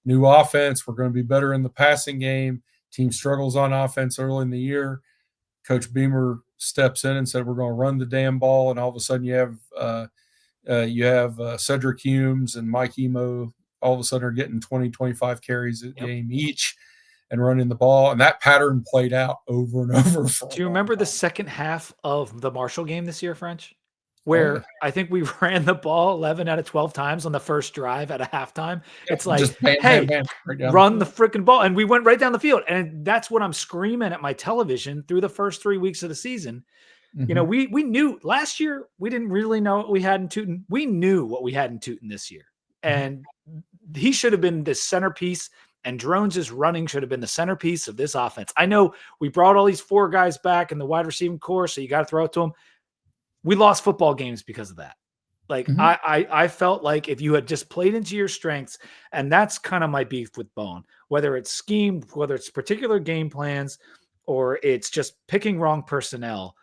new offense, we're going to be better in the passing game. Team struggles on offense early in the year. Coach Beamer steps in and said, we're going to run the damn ball. And all of a sudden you have Cedric Humes and Mike Emo all of a sudden are getting 20, 25 carries a game each and running the ball. And that pattern played out over and over. Do you remember the second half of the Marshall game this year, French? Where I think we ran the ball 11 out of 12 times on the first drive at a halftime. Yeah, it's like, just bam, hey, bam, bam, run the freaking ball. And we went right down the field. And that's what I'm screaming at my television through the first 3 weeks of the season. We knew last year, we didn't really know what we had in Tootin. We knew what we had in Tootin this year. And he should have been the centerpiece. And Drones' running should have been the centerpiece of this offense. I know we brought all these 4 guys back in the wide receiving core, so you got to throw it to them. We lost football games because of that. Like I felt like if you had just played into your strengths, and that's kind of my beef with Bowen, whether it's scheme, whether it's particular game plans, or it's just picking wrong personnel,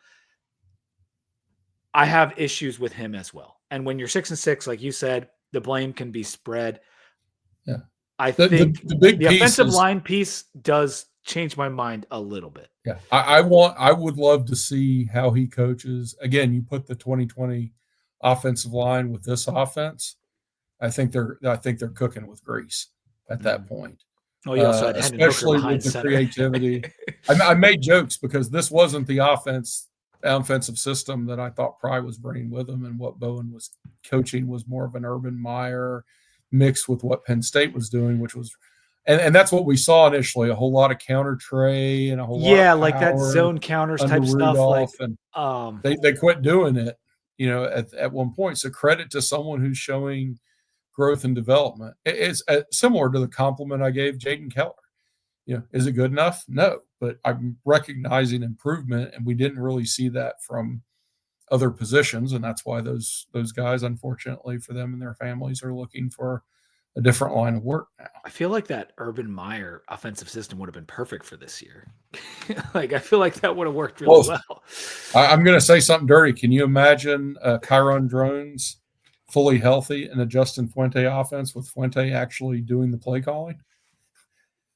I have issues with him as well. And when you're 6-6, like you said, the blame can be spread. Yeah. I think the offensive line piece does change my mind a little bit. Yeah. I would love to see how he coaches. Again, you put the 2020 offensive line with this offense. I think they're cooking with grease at that point. Oh, you also had especially with the creativity. I made jokes because this wasn't the offensive system that I thought Pry was bringing with him, and what Bowen was coaching was more of an Urban Meyer mixed with what Penn State was doing, which was and that's what we saw initially, a whole lot of counter tray and a whole lot of like that zone counters type Rudolph, stuff. And they quit doing it, at one point. So credit to someone who's showing growth and development. It's similar to the compliment I gave Jaden Keller. Is it good enough? No, but I'm recognizing improvement, and we didn't really see that from other positions, and that's why those guys, unfortunately for them and their families, are looking for a different line of work now. I feel like that Urban Meyer offensive system would have been perfect for this year. Like, I feel like that would have worked really well. I'm going to say something dirty. Can you imagine Kyron Drones fully healthy in a Justin Fuente offense with Fuente actually doing the play calling?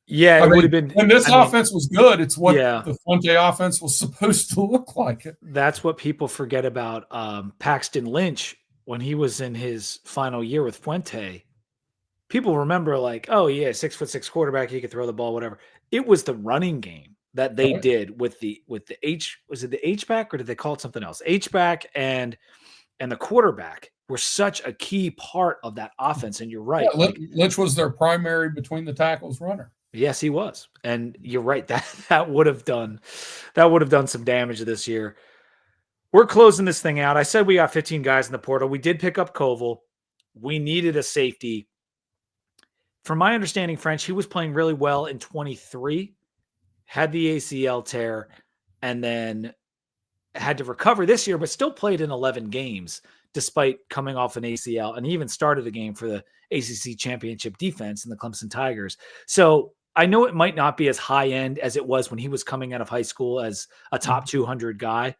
Yeah, it would have been. When this offense was good, it's what the Fuente offense was supposed to look like. That's what people forget about Paxton Lynch when he was in his final year with Fuente. People remember like, oh yeah, 6'6" quarterback, he could throw the ball, whatever. It was the running game that they did with the H. Was it the H back or did they call it something else? H back and the quarterback were such a key part of that offense. And you're right. Yeah, Lynch was their primary between the tackles runner. Yes, he was. And you're right. That would have done some damage this year. We're closing this thing out. I said we got 15 guys in the portal. We did pick up Koval. We needed a safety. From my understanding, French, he was playing really well in 23, had the ACL tear, and then had to recover this year, but still played in 11 games despite coming off an ACL. And he even started a game for the ACC championship defense in the Clemson Tigers. So I know it might not be as high end as it was when he was coming out of high school as a top 200 guy,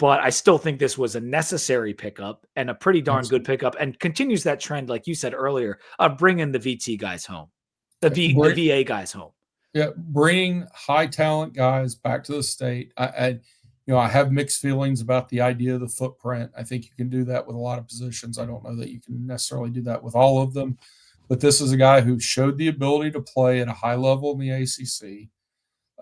but I still think this was a necessary pickup and a pretty darn good pickup, and continues that trend, like you said earlier, of bringing the VT guys home, the VA guys home. Yeah, bring high talent guys back to the state. I have mixed feelings about the idea of the footprint. I think you can do that with a lot of positions. I don't know that you can necessarily do that with all of them, but this is a guy who showed the ability to play at a high level in the ACC.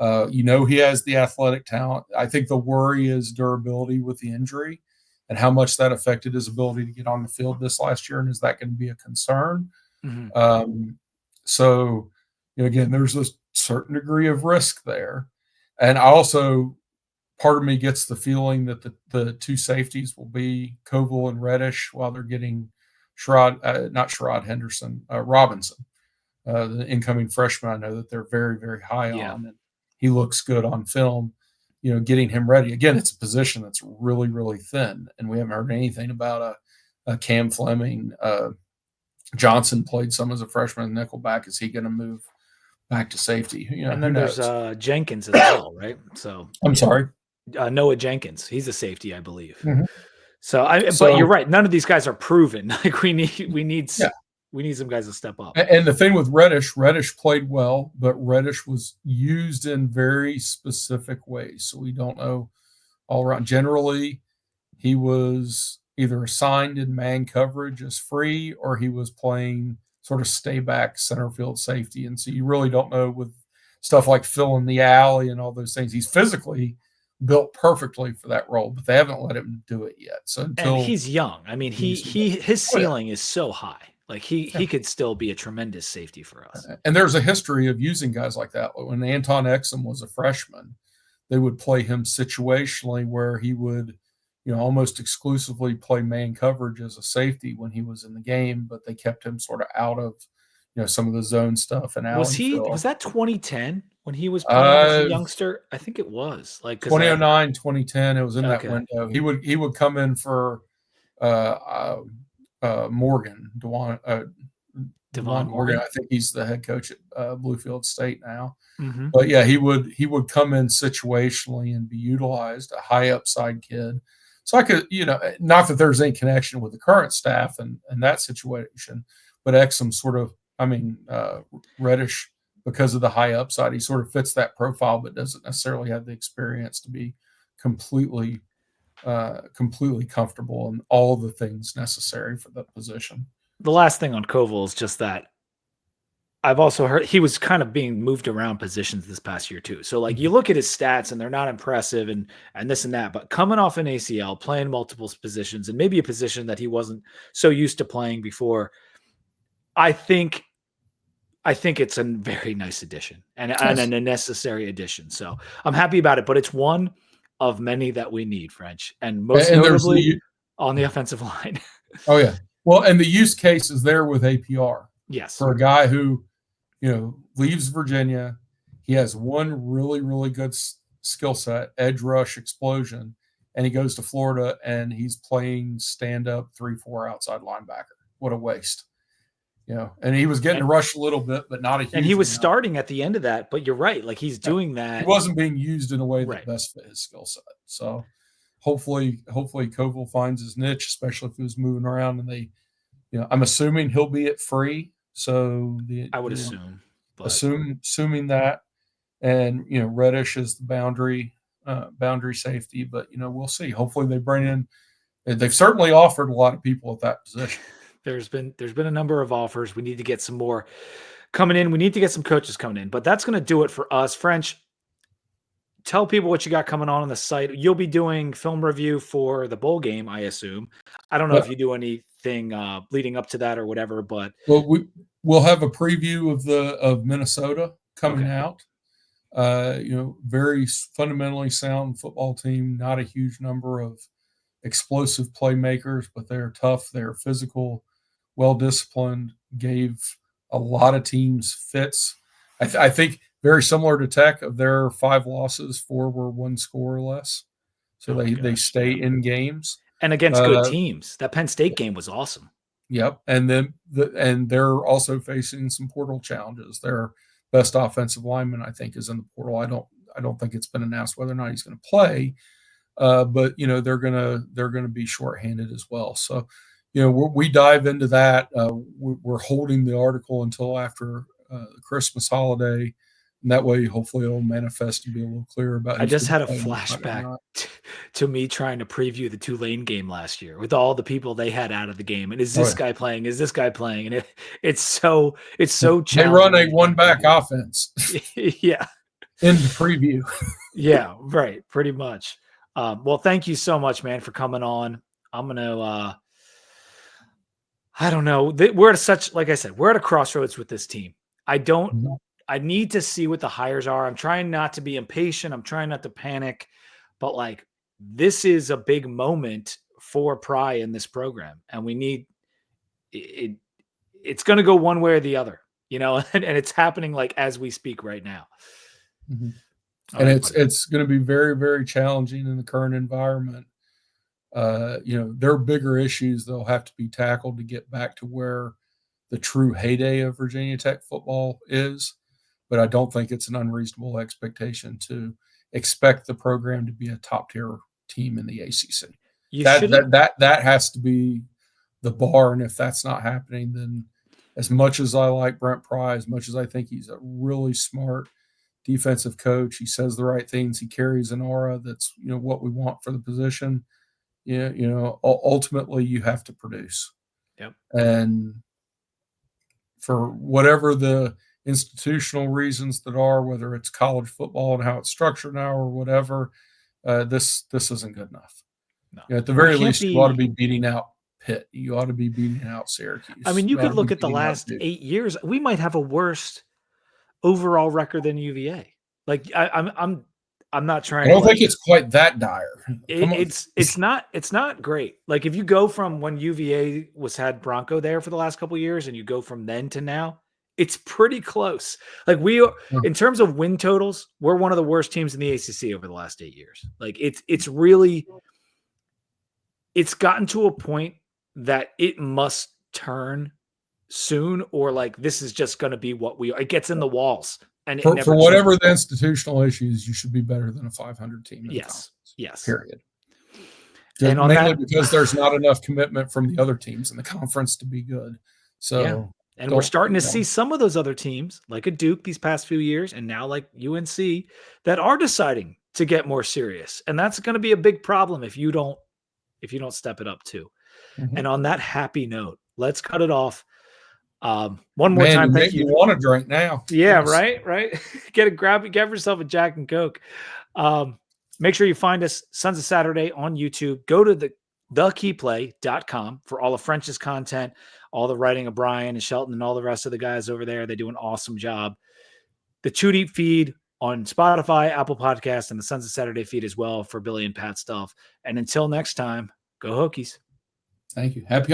He has the athletic talent. I think the worry is durability with the injury and how much that affected his ability to get on the field this last year. And is that going to be a concern? Mm-hmm. Again, there's a certain degree of risk there. And part of me gets the feeling that the two safeties will be Koval and Reddish while they're getting Robinson, the incoming freshman. I know that they're very, very high on. And he looks good on film, getting him ready. Again, it's a position that's really, really thin, and we haven't heard anything about a Cam Fleming. Johnson played some as a freshman nickelback. Is he going to move back to safety? And then there's Jenkins as well, right? So I'm sorry. Noah Jenkins. He's a safety, I believe. Mm-hmm. But you're right. None of these guys are proven. Like we need some guys to step up. And the thing with Reddish played well, but Reddish was used in very specific ways. So we don't know all around. Generally, he was either assigned in man coverage as free, or he was playing sort of stay back center field safety. And so you really don't know with stuff like filling the alley and all those things. He's physically built perfectly for that role, but they haven't let him do it yet. So and he's young. I mean, his ceiling is so high. Like he could still be a tremendous safety for us. And there's a history of using guys like that. When Anton Exum was a freshman, they would play him situationally where he would, almost exclusively play man coverage as a safety when he was in the game, but they kept him sort of out of, some of the zone stuff. And was that 2010 when he was playing as a youngster? I think it was like 2009, 2010. It was in that window. He would come in for Morgan, Devon Morgan. I think he's the head coach at Bluefield State now. Mm-hmm. But yeah, he would come in situationally and be utilized, a high upside kid. So I could, not that there's any connection with the current staff and that situation, but Exum sort of, Reddish, because of the high upside, he sort of fits that profile, but doesn't necessarily have the experience to be completely comfortable in all the things necessary for that position. The last thing on Koval is just that I've also heard he was kind of being moved around positions this past year too. So like you look at his stats and they're not impressive and this and that, but coming off an ACL, playing multiple positions and maybe a position that he wasn't so used to playing before, I think it's a very nice addition and a necessary addition. So I'm happy about it, but it's one of many that we need, French, and most notably on the offensive line. Oh yeah. Well, and the use case is there with APR. Yes. For a guy who, leaves Virginia, He has one really, really good skill set, edge rush explosion, and he goes to Florida and he's playing stand up 3-4 outside linebacker. What a waste. And he was getting to rush a little bit, but not a huge And he was amount. starting at the end of that, but you're right. Like he's doing that. He wasn't being used in a way that best fit his skill set. So hopefully Koval finds his niche, especially if he was moving around and they, I'm assuming he'll be at free. So I would assume. Assuming that, and Reddish is the boundary safety, but we'll see. Hopefully they bring in. They've certainly offered a lot of people at that position. There's been a number of offers. We need to get some more coming in. We need to get some coaches coming in, but that's going to do it for us. French, tell people what you got coming on the site. You'll be doing film review for the bowl game, I assume. I don't know if you do anything leading up to that or whatever, but we'll have a preview of Minnesota coming out. Very fundamentally sound football team. Not a huge number of explosive playmakers, but they're tough. They're physical, well-disciplined, gave a lot of teams fits. I think very similar to Tech. Of their 5 losses, 4 were 1 score or less. So they stay in games. And against good teams. That Penn State game was awesome. Yep. And then and they're also facing some portal challenges. Their best offensive lineman, I think, is in the portal. I don't think it's been announced whether or not he's going to play. But they're gonna be shorthanded as well. So we dive into that. We're holding the article until after the Christmas holiday, and that way hopefully it'll manifest and be a little clearer about. I just had a flashback to me trying to preview the Tulane game last year with all the people they had out of the game. And is this guy playing? Is this guy playing? And it's so challenging. They run a one-back offense. Yeah. In the preview. Yeah, right. Pretty much. Well, thank you so much, man, for coming on. I'm going to, I don't know. We're at like I said, we're at a crossroads with this team. I need to see what the hires are. I'm trying not to be impatient. I'm trying not to panic, but like, this is a big moment for Pry in this program. And we need it. It's going to go one way or the other, and it's happening like as we speak right now. Mm-hmm. And it's going to be very, very challenging in the current environment. There are bigger issues that'll have to be tackled to get back to where the true heyday of Virginia Tech football is. But I don't think it's an unreasonable expectation to expect the program to be a top-tier team in the ACC. That has to be the bar, and if that's not happening, then as much as I like Brent Pry, as much as I think he's a really smart defensive coach, he says the right things, he carries an aura that's what we want for the position. Ultimately you have to produce. Yep. And for whatever the institutional reasons that are, whether it's college football and how it's structured now or whatever, this isn't good enough. No. At the very least, you ought to be beating out Pitt. You ought to be beating out Syracuse. I mean, you could look at the last 8 years. We might have a worse overall record than UVA. Like I'm not trying. I don't think it's quite that dire. It's not great. Like if you go from when UVA had Bronco there for the last couple of years, and you go from then to now, it's pretty close. Like in terms of win totals, we're one of the worst teams in the ACC over the last 8 years. Like it's gotten to a point that it must turn soon, or like this is just going to be what it gets in the walls. And for whatever the institutional issues, you should be better than a 500 team. Yes. Period. And mainly because there's not enough commitment from the other teams in the conference to be good. So, and we're starting to see some of those other teams, like a Duke these past few years, and now like UNC, that are deciding to get more serious. And that's going to be a big problem if you don't step it up too. Mm-hmm. And on that happy note, let's cut it off. One more time. Thank you. Want a drink now? Yeah, yes. Right. Grab yourself a Jack and Coke. Make sure you find us Sons of Saturday on YouTube. Go to thekeyplay.com for all of French's content, all the writing of Brian and Shelton and all the rest of the guys over there. They do an awesome job. The Chew Deep feed on Spotify, Apple Podcasts, and the Sons of Saturday feed as well for Billy and Pat stuff. And until next time, go Hokies. Thank you. Happy